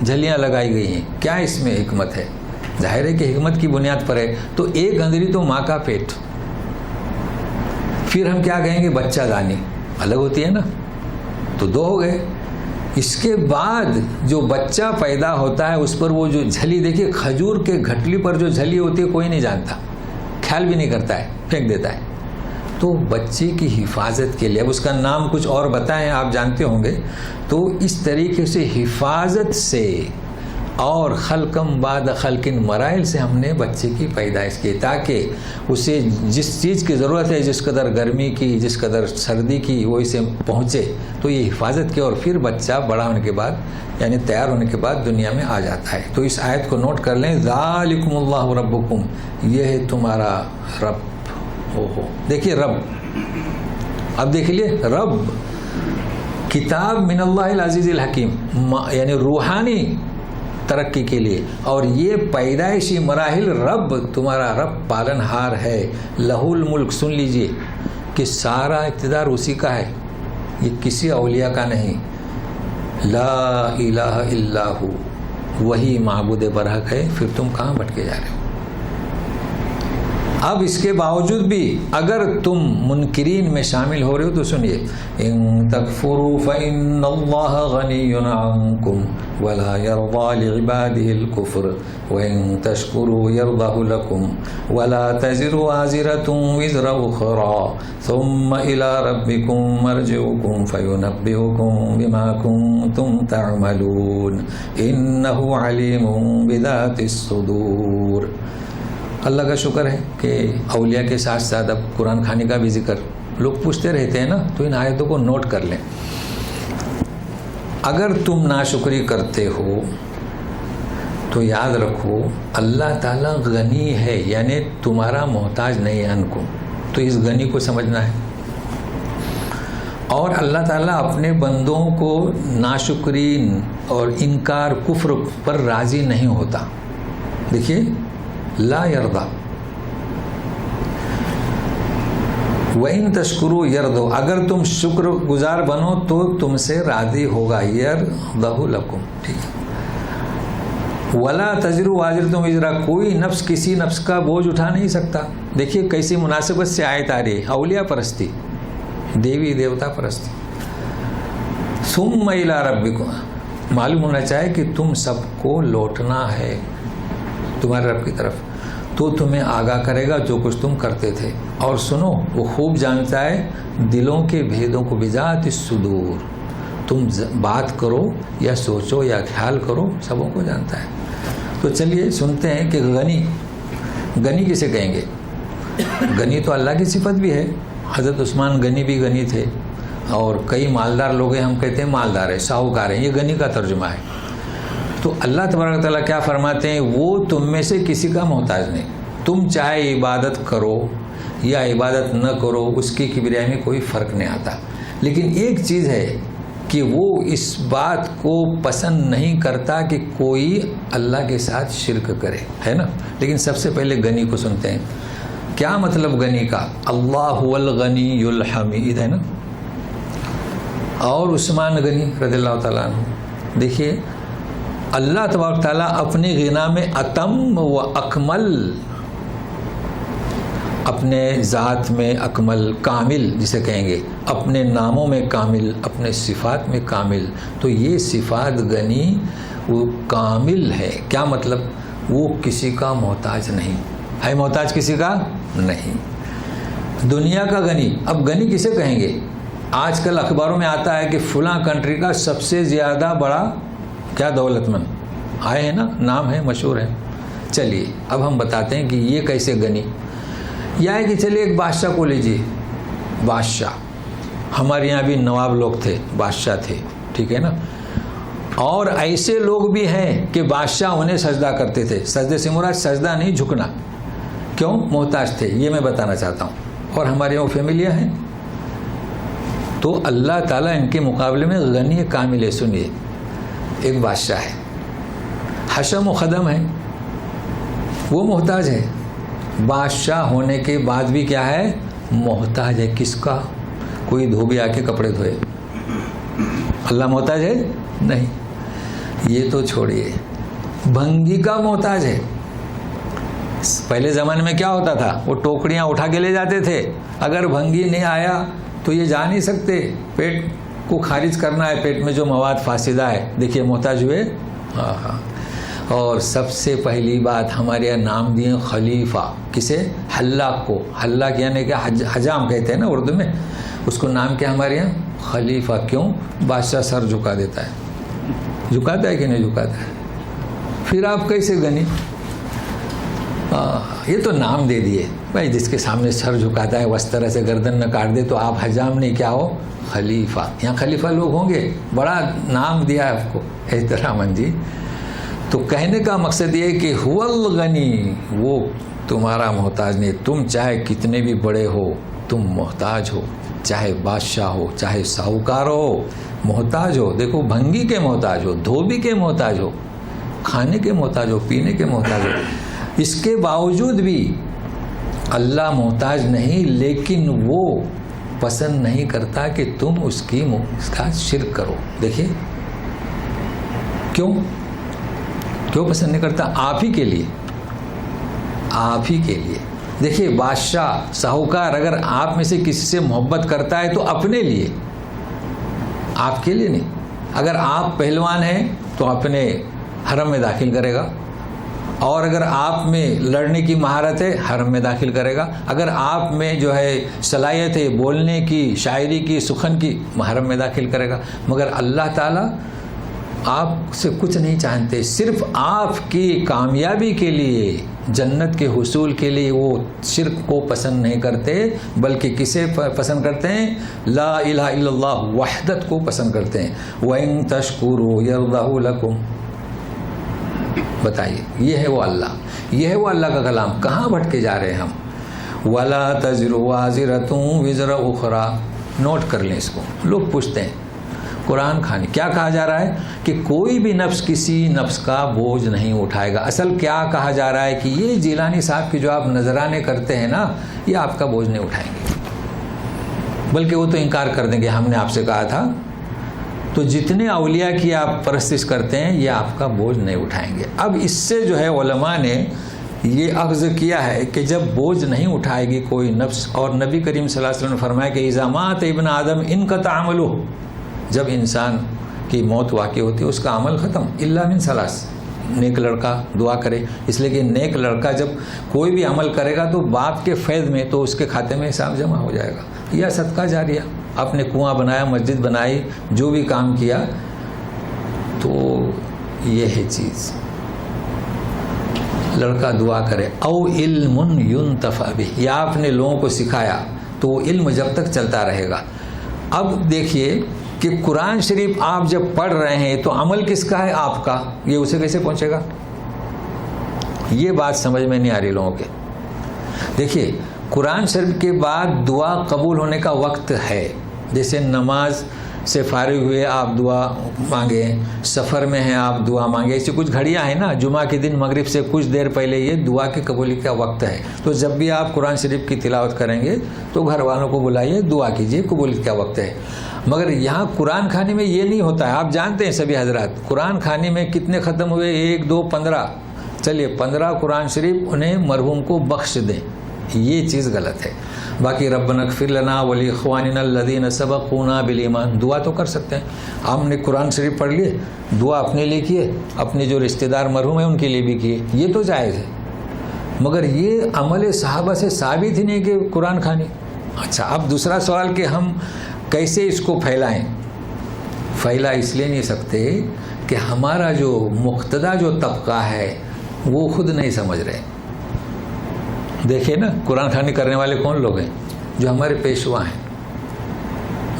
جھلیاں لگائی گئی ہیں؟ کیا اس میں حکمت ہے؟ ظاہر ہے کہ حکمت کی بنیاد پر ہے۔ تو ایک اندھیری تو ماں کا پیٹ، پھر ہم کیا کہیں گے؟ بچہ دانی الگ ہوتی ہے نا، تو 2 ہو گئے۔ اس کے بعد جو بچہ پیدا ہوتا ہے اس پر وہ جو جھلی، دیکھیے کھجور کے گھٹلی پر جو جھلی ہوتی ہے کوئی نہیں جانتا، خیال بھی نہیں کرتا ہے، پھینک دیتا ہے۔ تو بچے کی حفاظت کے لیے، اب اس کا نام کچھ اور بتائیں، آپ جانتے ہوں گے، تو اس طریقے سے حفاظت سے اور خلقم بعد خلقن مراحل سے ہم نے بچے کی پیدائش کی، تاکہ اسے جس چیز کی ضرورت ہے، جس قدر گرمی کی، جس قدر سردی کی، وہ اسے پہنچے، تو یہ حفاظت کی، اور پھر بچہ بڑا ہونے کے بعد، یعنی تیار ہونے کے بعد دنیا میں آ جاتا ہے۔ تو اس آیت کو نوٹ کر لیں، ذالکم اللہ ربکم، یہ ہے تمہارا رب۔ دیکھیے رب، اب دیکھ لیے رب، کتاب من اللہ العزیز الحکیم، یعنی روحانی ترقی کے لیے، اور یہ پیدائشی مراحل، رب تمہارا رب پالن ہار ہے، لہ الملک، سن لیجئے کہ سارا اقتدار اسی کا ہے، یہ کسی اولیاء کا نہیں۔ لا الہ الا ہو، وہی معبود برحق ہے، پھر تم کہاں بھٹکے جا رہے ہو؟ اب اس کے باوجود بھی اگر تم منکرین میں شامل ہو رہے ہو تو سنیے، ان تکفروا فإن اللہ غنی عنکم ولا يرضى لعباده الكفر وإن تشکروا يرضه لكم ولا تزر وازرة وزر أخرى ثم إلى ربكم مرجعكم فينبئكم بما كنتم تعملون إنه عليم بذات الصدور۔ اللہ کا شکر ہے کہ اولیاء کے ساتھ ساتھ اب قرآن خوانی کا بھی ذکر لوگ پوچھتے رہتے ہیں نا، تو ان آیتوں کو نوٹ کر لیں۔ اگر تم ناشکری کرتے ہو تو یاد رکھو اللہ تعالیٰ غنی ہے، یعنی تمہارا محتاج نہیں ہے ان کو، تو اس غنی کو سمجھنا ہے۔ اور اللہ تعالیٰ اپنے بندوں کو ناشکری اور انکار، کفر پر راضی نہیں ہوتا۔ دیکھیے، لا یرضا، وَإِن تَشْكُرُوا يَرْضُوا، اگر تم شکر گزار بنو تو تم سے راضی ہوگا، يَرْضَهُ لَكُمْ، ٹھیک ہے۔ وَلَا تَزِرُ وَازِرَةٌ وِزْرَ، کوئی نفس کسی نفس کا بوجھ اٹھا نہیں سکتا۔ دیکھیے کیسی مناسبت سے آیت آ رہی ہے، اولیاء پرستی، دیوی دیوتا پرستی۔ ثم الی ربکم، معلوم ہونا چاہے کہ تم سب کو لوٹنا ہے تمہارے رب کی طرف، تو تمہیں آگاہ کرے گا جو کچھ تم کرتے تھے۔ اور سنو، وہ خوب جانتا ہے دلوں کے بھیدوں کو، بذات الصدور، تم بات کرو یا سوچو یا خیال کرو، سبوں کو جانتا ہے۔ تو چلیے سنتے ہیں کہ غنی کسے کہیں گے؟ غنی تو اللہ کی صفت بھی ہے، حضرت عثمان غنی بھی غنی تھے، اور کئی مالدار لوگ ہیں، ہم کہتے ہیں مالدار ہے، شاہوکار ہیں، یہ غنی کا ترجمہ ہے۔ تو اللہ تبارک تعالیٰ کیا فرماتے ہیں؟ وہ تم میں سے کسی کا محتاج نہیں، تم چاہے عبادت کرو یا عبادت نہ کرو، اس کی کبریائی میں کوئی فرق نہیں آتا۔ لیکن ایک چیز ہے کہ وہ اس بات کو پسند نہیں کرتا کہ کوئی اللہ کے ساتھ شرک کرے، ہے نا۔ لیکن سب سے پہلے غنی کو سنتے ہیں، کیا مطلب غنی کا؟ اللہ هو الغنی الحمید، ہے نا۔ اور عثمان غنی رضی اللہ تعالیٰ عنہ، دیکھیے اللہ تبارک تعالیٰ اپنے غنا میں اتم و اکمل، اپنے ذات میں اکمل، کامل جسے کہیں گے، اپنے ناموں میں کامل، اپنے صفات میں کامل۔ تو یہ صفات غنی وہ کامل ہے، کیا مطلب؟ وہ کسی کا محتاج نہیں ہے، محتاج کسی کا نہیں۔ دنیا کا غنی، اب غنی کسے کہیں گے؟ آج کل اخباروں میں آتا ہے کہ فلاں کنٹری کا سب سے زیادہ بڑا کیا دولت مند، آئے ہیں نا، نام ہے، مشہور ہے۔ چلیے اب ہم بتاتے ہیں کہ یہ کیسے غنی۔ یا ہے کہ چلیے ایک بادشاہ کو لیجیے، بادشاہ، ہمارے یہاں بھی نواب لوگ تھے، بادشاہ تھے، ٹھیک ہے نا۔ اور ایسے لوگ بھی ہیں کہ بادشاہ انہیں سجدہ کرتے تھے، سجدے سے مراد سجدہ نہیں، جھکنا، کیوں؟ محتاج تھے، یہ میں بتانا چاہتا ہوں۔ اور ہمارے یہاں فیملیاں ہیں، تو اللہ تعالیٰ ان کے مقابلے میں غنی کامل ہے۔ سنیے، ایک بادشاہ ہے، حشم و خدم ہے، وہ محتاج ہے، بادشاہ ہونے کے بعد بھی کیا ہے؟ محتاج ہے۔ کس کا؟ کوئی دھوبی آ کے کپڑے دھوئے، اللہ محتاج ہے؟ نہیں۔ یہ تو چھوڑیے، بھنگی کا محتاج ہے۔ پہلے زمانے میں کیا ہوتا تھا؟ وہ ٹوکریاں اٹھا کے لے جاتے تھے، اگر بھنگی نہیں آیا تو یہ جا نہیں سکتے، پیٹ کو خارج کرنا ہے، پیٹ میں جو مواد فاسدہ ہے، دیکھیے محتاج ہوئے۔ ہاں۔ اور سب سے پہلی بات ہمارے یہاں نام دیے خلیفہ، کسے؟ حلاق کو۔ حلاق یعنی کہ حجام کہتے ہیں نا اردو میں، اس کو نام کیا ہمارے یہاں؟ خلیفہ۔ کیوں؟ بادشاہ سر جھکا دیتا ہے، جھکاتا ہے کہ نہیں جھکاتا ہے؟ پھر آپ کیسے غنی؟ یہ تو نام دے دیے بھائی، جس کے سامنے سر جھکاتا ہے وہ اس طرح سے گردن نہ کاٹ دے تو آپ حجام نہیں، کیا ہو؟ خلیفہ۔ یہاں خلیفہ لوگ ہوں گے، بڑا نام دیا ہے آپ کو احتراماً جی۔ تو کہنے کا مقصد یہ ہے کہ هو الغنی، وہ تمہارا محتاج نہیں، تم چاہے کتنے بھی بڑے ہو تم محتاج ہو، چاہے بادشاہ ہو، چاہے ساہوکار ہو، محتاج ہو۔ دیکھو بھنگی کے محتاج ہو، دھوبی کے محتاج ہو، کھانے کے محتاج ہو، پینے کے محتاج ہو، اس کے باوجود بھی اللہ محتاج نہیں، لیکن وہ پسند نہیں کرتا کہ تم اس کا شرک کرو۔ دیکھیے کیوں پسند نہیں کرتا؟ آپ ہی کے لیے، آپ ہی کے لیے۔ دیکھیے بادشاہ، ساہوکار اگر آپ میں سے کسی سے محبت کرتا ہے تو اپنے لیے، آپ کے لیے نہیں۔ اگر آپ پہلوان ہیں تو اپنے حرم میں داخل کرے گا، اور اگر آپ میں لڑنے کی مہارت ہے حرم میں داخل کرے گا، اگر آپ میں جو ہے صلاحیت ہے بولنے کی، شاعری کی، سخن کی، حرم میں داخل کرے گا۔ مگر اللہ تعالیٰ آپ سے کچھ نہیں چاہتے، صرف آپ کی کامیابی کے لیے، جنت کے حصول کے لیے وہ شرک کو پسند نہیں کرتے، بلکہ کسے پسند کرتے ہیں؟ لا الہ الا اللہ، وحدت کو پسند کرتے ہیں۔ وَإِن تَشْكُرُوا يَرْضَهُ لَكُمْ۔ بتائیے، یہ ہے وہ اللہ، یہ ہے وہ اللہ کا کلام۔ کہاں بھٹکے جا رہے ہیں ہم؟ وَلَا تَزِرُ وَازِرَةٌ وِزْرَ أُخْرَى۔ نوٹ کر لیں اس کو، لوگ پوچھتے ہیں قرآن کھانے کیا کہا جا رہا ہے؟ کہ کوئی بھی نفس کسی نفس کا بوجھ نہیں اٹھائے گا۔ اصل کیا کہا جا رہا ہے کہ یہ جیلانی صاحب کی جو آپ نذرانے کرتے ہیں نا، یہ آپ کا بوجھ نہیں اٹھائیں گے، بلکہ وہ تو انکار کر دیں گے ہم نے آپ سے کہا تھا۔ تو جتنے اولیاء کی آپ پرستش کرتے ہیں یہ آپ کا بوجھ نہیں اٹھائیں گے۔ اب اس سے جو ہے علماء نے یہ اخذ کیا ہے کہ جب بوجھ نہیں اٹھائے گی کوئی نفس، اور نبی کریم صلی اللہ علیہ وسلم نے فرمایا کہ اذا مات ابن آدم انقطع عملہ، جب انسان کی موت واقع ہوتی ہے اس کا عمل ختم، الا من ثلاث، نیک لڑکا دعا کرے، اس لیے کہ نیک لڑکا جب کوئی بھی عمل کرے گا تو باپ کے فیض میں تو اس کے کھاتے میں حساب جمع ہو جائے گا، یا صدقہ جاریہ، آپ نے کنواں بنایا، مسجد بنائی، جو بھی کام کیا، تو یہ ہے چیز، لڑکا دعا کرے، او علم ينتفع به، یا آپ نے لوگوں کو سکھایا تو وہ علم جب تک چلتا رہے گا۔ اب دیکھیے کہ قرآن شریف آپ جب پڑھ رہے ہیں تو عمل کس کا ہے؟ آپ کا، یہ اسے کیسے پہنچے گا؟ یہ بات سمجھ میں نہیں آ رہی لوگوں کے۔ دیکھیے قرآن شریف کے بعد دعا قبول ہونے کا وقت ہے، جیسے نماز سے فارغ ہوئے آپ دعا مانگیں، سفر میں ہیں آپ دعا مانگیں، ایسی کچھ گھڑیاں ہیں نا، جمعہ کے دن مغرب سے کچھ دیر پہلے یہ دعا کی قبولی کا وقت ہے، تو جب بھی آپ قرآن شریف کی تلاوت کریں گے تو گھر والوں کو بلائیے، دعا کیجیے، قبولی کا وقت ہے۔ مگر یہاں قرآن خانی میں یہ نہیں ہوتا ہے، آپ جانتے ہیں سبھی حضرات، قرآن خانی میں کتنے ختم ہوئے؟ 1 2 15، چلیے 15 قرآن شریف انہیں مرحوم کو بخش دیں، یہ چیز غلط ہے۔ باقی ربنا اغفر لنا ولاخواننا الذین سبقونا بالایمان، دعا تو کر سکتے ہیں، ہم نے قرآن شریف پڑھ لیے، دعا اپنے لیے کیے، اپنے جو رشتہ دار مرحوم ہیں ان کے لیے بھی کیے، یہ تو جائز ہے، مگر یہ عمل صحابہ سے ثابت ہی نہیں کہ قرآن خوانی۔ اچھا، اب دوسرا سوال کہ ہم کیسے اس کو پھیلائیں؟ پھیلا اس لیے نہیں سکتے کہ ہمارا جو مقتدی جو طبقہ ہے وہ خود نہیں سمجھ رہے۔ دیکھیں نا قرآن خوانی کرنے والے کون لوگ ہیں؟ جو ہمارے پیشوا ہیں۔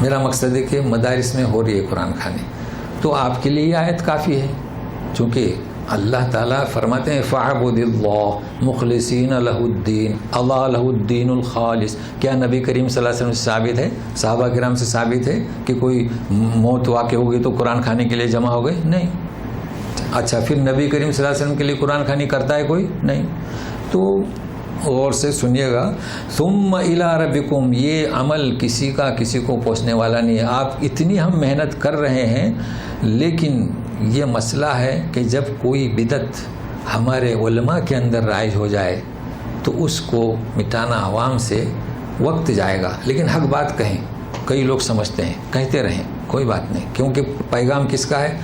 میرا مقصد ہے کہ مدارس میں ہو رہی ہے قرآن خوانی، تو آپ کے لیے یہ آیت کافی ہے، چونکہ اللہ تعالیٰ فرماتے ہیں فَاعْبُدِ اللَّهَ مُخْلِصِينَ لَهُ الدِّينَ، اللہ لَهُ الدِّينُ الْخَالِص۔ کیا نبی کریم صلی اللہ علیہ وسلم سے ثابت ہے، صحابہ کرام سے ثابت ہے کہ کوئی موت واقع ہوگی تو قرآن خوانی کے لیے جمع ہو گئے؟ نہیں۔ اچھا، پھر نبی کریم صلی اللہ علیہ وسلم کے لیے قرآن خوانی کرتا ہے کوئی؟ نہیں۔ تو غور سے سنیے گا، ثم الی ربکم، یہ عمل کسی کا کسی کو پہنچنے والا نہیں ہے۔ آپ اتنی ہم محنت کر رہے ہیں، لیکن یہ مسئلہ ہے کہ جب کوئی بدعت ہمارے علماء کے اندر رائج ہو جائے تو اس کو مٹانا عوام سے وقت جائے گا، لیکن حق بات کہیں، کئی لوگ سمجھتے ہیں، کہتے رہیں، کوئی بات نہیں، کیونکہ پیغام کس کا ہے؟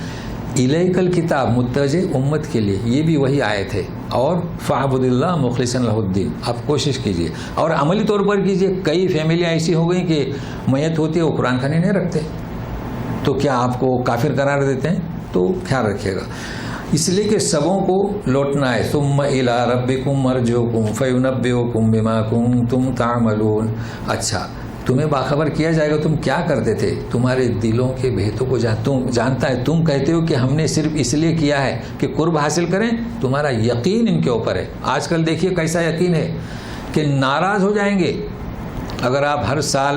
الیک الکتاب، متوجہ امت کے لیے، یہ بھی وہی آیت ہے، اور فاعبد اللہ مخلصا لہ الدین، آپ کوشش کیجئے اور عملی طور پر کیجئے۔ کئی فیملیاں ایسی ہو گئیں کہ میت ہوتی ہے وہ قرآن خوانی نہیں رکھتے، تو کیا آپ کو کافر قرار دیتے ہیں؟ تو خیال رکھیے گا، اس لیے کہ سبوں کو لوٹنا ہے۔ ثم الی ربکم مرجعکم فینبئکم بما کنتم تعملون۔ اچھا، تمہیں باخبر کیا جائے گا تم کیا کرتے تھے، تمہارے دلوں کے بھیتوں کو جانتا ہے۔ تم کہتے ہو کہ ہم نے صرف اس لیے کیا ہے کہ قرب حاصل کریں، تمہارا یقین ان کے اوپر ہے۔ آج کل دیکھیے کیسا یقین ہے کہ ناراض ہو جائیں گے اگر آپ ہر سال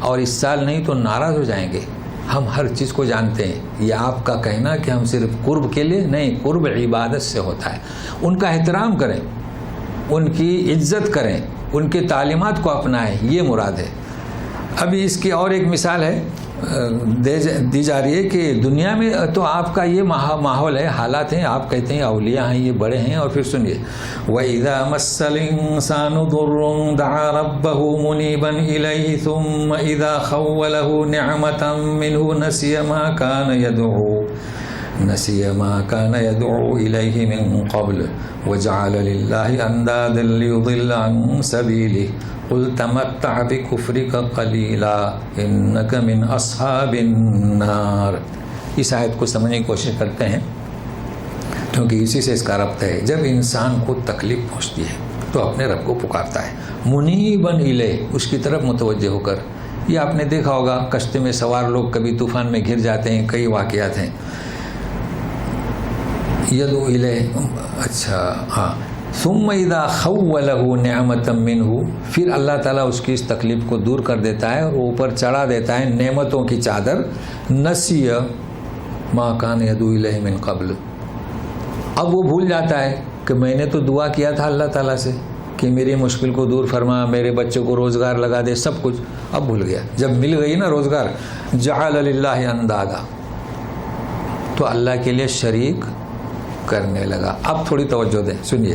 اور اس سال نہیں تو ناراض ہو جائیں گے۔ ہم ہر چیز کو جانتے ہیں، یہ آپ کا کہنا کہ ہم صرف قرب کے لیے نہیں، قرب عبادت سے ہوتا ہے۔ ان کا احترام کریں، ان کی عزت کریں، ان کے تعلیمات کو اپنائیں، یہ مراد ہے۔ ابھی اس کی اور ایک مثال ہے دی جا رہی ہے کہ دنیا میں تو آپ کا یہ ماحول ہے، حالات ہیں، آپ کہتے ہیں اولیاء ہیں، یہ بڑے ہیں، اور پھر سنیے وَإِذَا مَسَّ الْإِنسَانُ ضُرٌّ دَعَا رَبَّهُ مُنِيبًا إِلَيْهِ ثُمَّ إِذَا خَوَّلَهُ نِعْمَةً مِّنْهُ نَسِيَ مَا كَانَ يَدْعُو إِلَيْهِ مِن قَبْلُ وَجَعَلَ لِلَّهِ أَندَادًا لِيُضِلَّ عَن سَبِيلِهِ قُلْ تَمَتَّعْ بِكُفْرِكَ قَلِيلًا إِنَّكَ مِنْ أَصْحَابِ النَّارِ۔ اس آیت کو سمجھنے کی کوشش کرتے ہیں کیونکہ اسی سے اس کا ربط ہے۔ جب انسان کو تکلیف پہنچتی ہے تو اپنے رب کو پکارتا ہے، منیباً الیہ، اس کی طرف متوجہ ہو کر۔ یہ آپ نے دیکھا ہوگا کشتی میں سوار لوگ کبھی طوفان میں گر جاتے ہیں، کئی واقعات ہیں۔ یدعو الیہ، اچھا ہاں، ثم اذا خولہ نعمتا منہ، پھر اللہ تعالیٰ اس کی اس تکلیف کو دور کر دیتا ہے اور اوپر چڑھا دیتا ہے نعمتوں کی چادر۔ نسی ما کان یدعو الیہ من قبل، اب وہ بھول جاتا ہے کہ میں نے تو دعا کیا تھا اللہ تعالیٰ سے کہ میری مشکل کو دور فرما، میرے بچوں کو روزگار لگا دے، سب کچھ اب بھول گیا۔ جب مل گئی نا روزگار، جعل للہ اندادا، تو اللہ کے لیے شریک کرنے لگا۔ اب تھوڑی توجہ دیں، سنیے،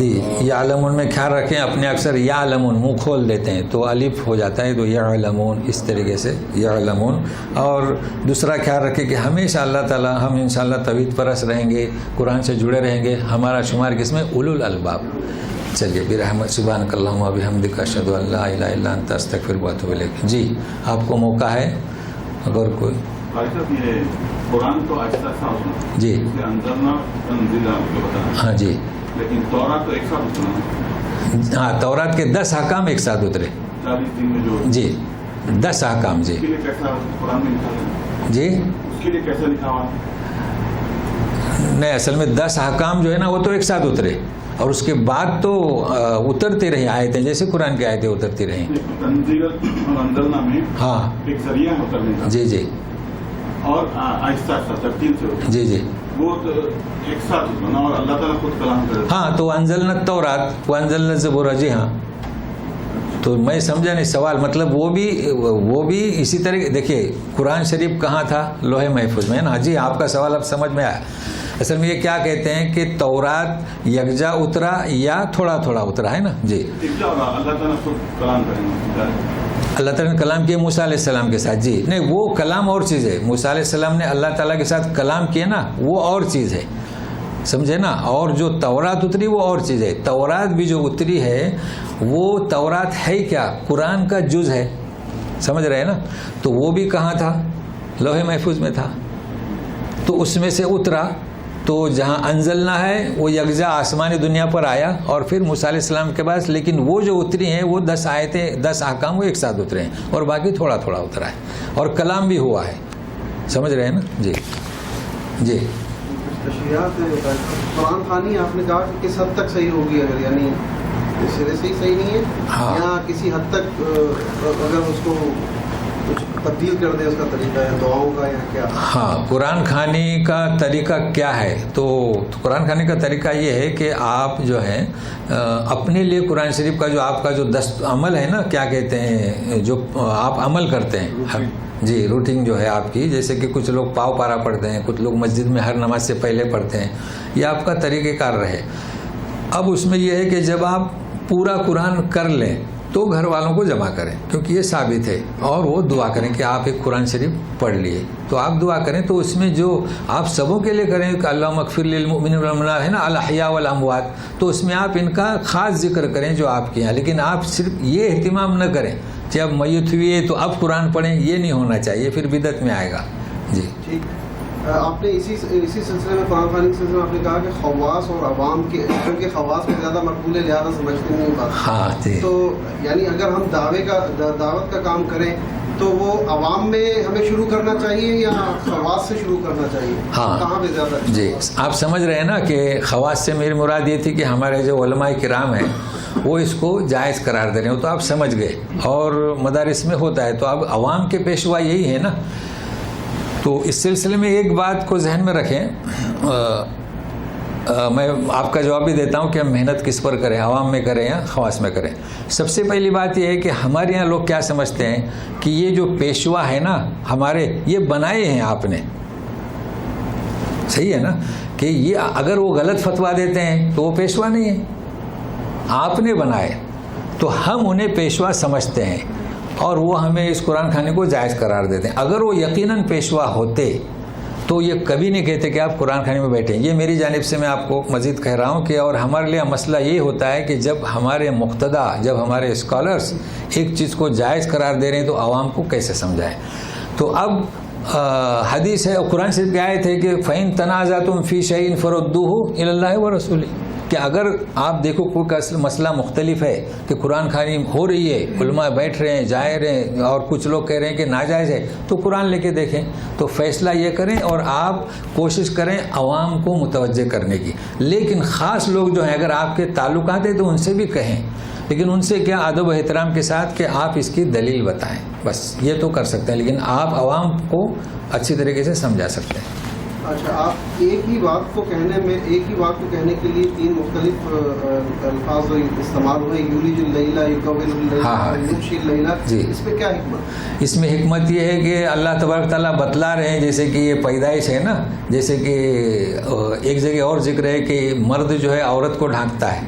جی یعلمون میں خیال رکھیں، اپنے اکثر یعلمون منہ کھول دیتے ہیں تو الف ہو جاتا ہے، تو یعلمون اس طریقے سے یعلمون. اور دوسرا خیال رکھیں کہ ہمیشہ اللہ تعالیٰ ہم انشاءاللہ توحید پرست رہیں گے، قرآن سے جڑے رہیں گے، ہمارا شمار کس میں؟ اولو الالباب. چلیے برحمت سبحانک اللہم و بحمدک اشہد ان لا الہ الا انت استغفرک و اتوب الیک. جی آپ کو موقع ہے اگر کوئی. یہ قرآن تو آہستہ آہستہ ہونا جی اندرنا تنزیلا جو بتا، ہاں جی لیکن تورات تو ایک ساتھ اترنا، ہاں تورات کے 10 احکام ایک ساتھ اترے. 40 دن میں جو جی 10 احکام. جی اس کے لیے کیسا قرآن میں لکھا ہے؟ جی اس کے لیے کیسا لکھا ہوا؟ نہیں، اصل میں 10 احکام جو ہے نا وہ تو ایک ساتھ اترے، اور اس کے بعد تو اترتے رہے آیتیں، جیسے قرآن کی آیتیں اترتی رہیں. تنزیل اور اندرنا میں ہاں ایک ذریعہ ہے اترنے کا، جی جی اور آہستہ آہستہ ترتیب سے ہوتا ہے. جی جی وہ تو ایک ساتھ اترنا، اور اللہ تعالیٰ خود کلام کرے. ہاں تو انزلنا التوراۃ وانزلنا الزبور. جی ہاں، تو میں سمجھا نہیں سوال، مطلب وہ بھی اسی طرح. دیکھیے قرآن شریف کہاں تھا؟ لوح محفوظ میں نا. جی آپ کا سوال اب سمجھ میں آیا. اصل میں یہ کیا کہتے ہیں کہ تورات یکجا اترا یا تھوڑا تھوڑا اترا ہے نا. جی اللہ تعالیٰ خود کلام کریں گے، اللہ تعالیٰ نے کلام کیا موسیٰ علیہ السلام کے ساتھ. جی نہیں، وہ کلام اور چیز ہے. موسیٰ علیہ السلام نے اللہ تعالیٰ کے ساتھ کلام کیا نا، وہ اور چیز ہے، سمجھے نا. اور جو تورات اتری وہ اور چیز ہے. تورات بھی جو اتری ہے وہ تورات ہے کیا؟ قرآن کا جز ہے، سمجھ رہے ہیں نا. تو وہ بھی کہاں تھا؟ لوح محفوظ میں تھا. تو اس میں سے اترا، تو جہاں انزلنا ہے وہ یکجا آسمانی دنیا پر آیا، اور پھر موسیٰ علیہ السلام کے پاس. لیکن وہ جو اتری ہیں وہ 10 آیتیں 10 احکام وہ ایک ساتھ اترے ہیں، اور باقی تھوڑا تھوڑا اترا ہے، اور کلام بھی ہوا ہے، سمجھ رہے ہیں نا. جی جی تشریحات قرآن خوانی آپ نے کہا کہ کس حد تک صحیح ہوگی، اگر یعنی اس سرے سے ہی صحیح نہیں ہے، ہاں، یا کسی حد تک اگر اس کو کچھ تبدیل کر دیں اس کا طریقہ ہے دعاؤں کا یا کیا؟ ہاں قرآن خوانی کا طریقہ کیا ہے؟ تو قرآن خوانی کا طریقہ یہ ہے کہ آپ جو ہے اپنے لیے قرآن شریف کا جو آپ کا جو عمل ہے نا، کیا کہتے ہیں، جو آپ عمل کرتے ہیں، جی روٹین جو ہے آپ کی، جیسے کہ کچھ لوگ پاؤ پارا پڑھتے ہیں، کچھ لوگ مسجد میں ہر نماز سے پہلے پڑھتے ہیں، یہ آپ کا طریقہ کار رہے. اب اس میں یہ ہے کہ جب آپ پورا قرآن کر لیں تو گھر والوں کو جمع کریں، کیونکہ یہ ثابت ہے، اور وہ دعا کریں کہ آپ ایک قرآن شریف پڑھ لیے، تو آپ دعا کریں. تو اس میں جو آپ سبوں کے لیے کریں کہ اللہم اغفر للمؤمنین والمؤمنات ہے نا، الاحیاء والاموات، تو اس میں آپ ان کا خاص ذکر کریں جو آپ کے ہیں. لیکن آپ صرف یہ اہتمام نہ کریں کہ اب میت ہوئی ہے تو اب قرآن پڑھیں، یہ نہیں ہونا چاہیے، پھر بدعت میں آئے گا. جی ٹھیک. آپ نے اسی سلسلے میں قرآن خوانی کے سلسلے میں آپ نے کہا کہ خواص اور عوام کے، کیونکہ خواص میں زیادہ مقبول ہے لہٰذا سمجھتے نہیں بات. ہاں جی. تو یعنی اگر ہم دعوت کا کام کریں تو وہ عوام میں ہمیں شروع کرنا چاہیے یا خواص سے شروع کرنا چاہیے؟ ہاں کہاں پہ زیادہ؟ جی آپ سمجھ رہے ہیں نا کہ خواص سے میری مراد یہ تھی کہ ہمارے جو علماء کرام ہیں وہ اس کو جائز قرار دے رہے ہیں، تو آپ سمجھ گئے، اور مدارس میں ہوتا ہے، تو اب عوام کے پیشوا یہی ہے نا. تو اس سلسلے میں ایک بات کو ذہن میں رکھیں، میں آپ کا جواب بھی دیتا ہوں کہ ہم محنت کس پر کریں، عوام میں کریں یا خواص میں کریں. سب سے پہلی بات یہ ہے کہ ہمارے یہاں لوگ کیا سمجھتے ہیں کہ یہ جو پیشوا ہے نا ہمارے، یہ بنائے ہیں آپ نے. صحیح ہے نا کہ یہ اگر وہ غلط فتویٰ دیتے ہیں تو وہ پیشوا نہیں ہے، آپ نے بنائے، تو ہم انہیں پیشوا سمجھتے ہیں، اور وہ ہمیں اس قرآن خوانی کو جائز قرار دیتے ہیں. اگر وہ یقیناً پیشوا ہوتے تو یہ کبھی نہیں کہتے کہ آپ قرآن خوانی میں بیٹھیں. یہ میری جانب سے میں آپ کو مزید کہہ رہا ہوں کہ، اور ہمارے لیے مسئلہ یہ ہوتا ہے کہ جب ہمارے مقتدا، جب ہمارے اسکالرس ایک چیز کو جائز قرار دے رہے ہیں تو عوام کو کیسے سمجھائیں. تو اب حدیث ہے، قرآن شریف کی آیت ہے کہ فَإِن تَنَازَعْتُمْ فِي شَيْءٍ فَرُدُّوهُ إِلَى اللَّهِ وَرَسُولِهِ، کہ اگر آپ دیکھو کوئی مسئلہ مختلف ہے کہ قرآن خوانی ہو رہی ہے، علماء بیٹھ رہے ہیں، جائے رہے ہیں، اور کچھ لوگ کہہ رہے ہیں کہ ناجائز ہے، تو قرآن لے کے دیکھیں، تو فیصلہ یہ کریں، اور آپ کوشش کریں عوام کو متوجہ کرنے کی. لیکن خاص لوگ جو ہیں اگر آپ کے تعلقات ہیں تو ان سے بھی کہیں، لیکن ان سے کیا ادب و احترام کے ساتھ کہ آپ اس کی دلیل بتائیں، بس یہ تو کر سکتے ہیں، لیکن آپ عوام کو اچھی طریقے سے سمجھا سکتے ہیں. اچھا، آپ ایک ہی بات کو کہنے کے لیے 3 مختلف الفاظ استعمال ہوئے، یولج اللیلہ، یکول اللیلہ، یغشی اللیلہ، جی اس پہ کیا حکمت؟ اس میں حکمت یہ ہے کہ اللہ تبارک تعالیٰ بتلا رہے ہیں، جیسے کہ یہ پیدائش ہے نا، جیسے کہ ایک جگہ اور ذکر ہے کہ مرد جو ہے عورت کو ڈھانکتا ہے،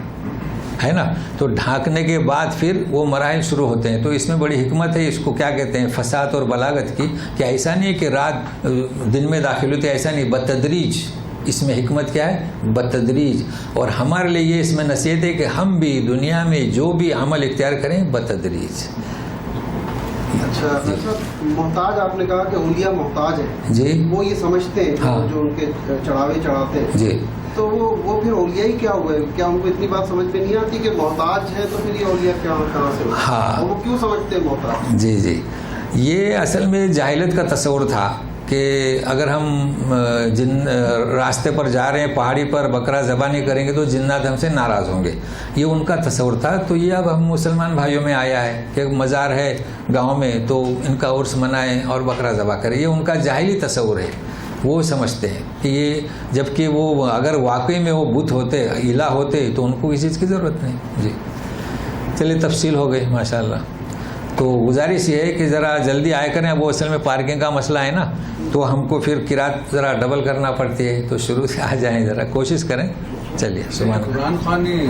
ہے نا. تو ڈھانکنے کے بعد پھر وہ مراحل شروع ہوتے ہیں. تو اس میں بڑی حکمت ہے, اس کو کیا کہتے ہیں, فصاحت اور بلاغت کی, کہ ایسا نہیں ہے کہ رات دن میں داخل ہوتے, ایسا نہیں, بتدریج. اس میں حکمت کیا ہے, بتدریج. اور ہمارے لیے یہ اس میں نصیحت ہے کہ ہم بھی دنیا میں جو بھی عمل اختیار کریں بتدریج. اچھا محتاج آپ نے کہا کہ اولیاء محتاج ہیں, جی وہ یہ سمجھتے ہیں ہاں. جو ان کے چڑھاوے چڑھاتے ہیں, جی تو وہ پھر اولیاء ہی کیا ہوئے؟ کیا ان کو اتنی بات سمجھ میں نہیں آتی کہ محتاج ہے تو پھر یہ اولیاء کہاں سے ہوئے؟ ہاں. وہ کیوں سمجھتے ہیں محتاج؟ جی جی, یہ اصل میں جاہلیت کا تصور تھا کہ اگر ہم راستے پر جا رہے ہیں, پہاڑی پر بکرا ذبح نہیں کریں گے تو جنات ہم سے ناراض ہوں گے, یہ ان کا تصور تھا. تو یہ اب ہم مسلمان بھائیوں میں آیا ہے کہ مزار ہے گاؤں میں تو ان کا عرس منائیں اور بکرا ذبح کریں. یہ ان کا جاہلی تصور ہے. وہ سمجھتے ہیں کہ یہ, جب کہ وہ اگر واقعی میں وہ بت ہوتے, الہ ہوتے, تو ان کو کسی چیز کی ضرورت نہیں. جی چلیے, تفصیل ہو گئی ماشاء اللہ. تو گزارش یہ ہے کہ ذرا جلدی آیا کریں. وہ اصل میں پارکنگ کا مسئلہ ہے نا, تو ہم کو پھر قرات ذرا ڈبل کرنا پڑتی ہے, تو شروع سے آ جائیں, ذرا کوشش کریں. چلیے سبحان اللہ. قرآن خوانی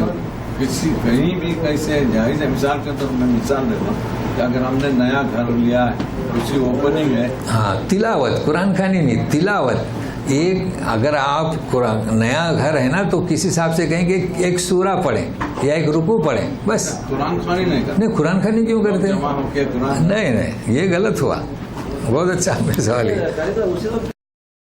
کسی کہیں بھی کیسے جائز ہے؟ مثال کے طور میں مثال دیتا ہوں کہ اگر ہم نے نیا گھر لیا ہے, کسی اوپننگ ہے, ہاں, تلاوت, قرآن خوانی نہیں, تلاوت. ایک اگر آپ قرآن نیا گھر ہے نا, تو کسی صاحب سے کہیں کہ ایک سورہ پڑھیں یا ایک رکوع پڑھیں بس. قرآن خوانی نہیں کرتے. نہیں, قرآن خوانی کیوں کرتے ہیں؟ جمع ہو کے قرآن, نہیں, یہ غلط ہوا. بہت اچھا آپ نے سوال ہے. اسی وقت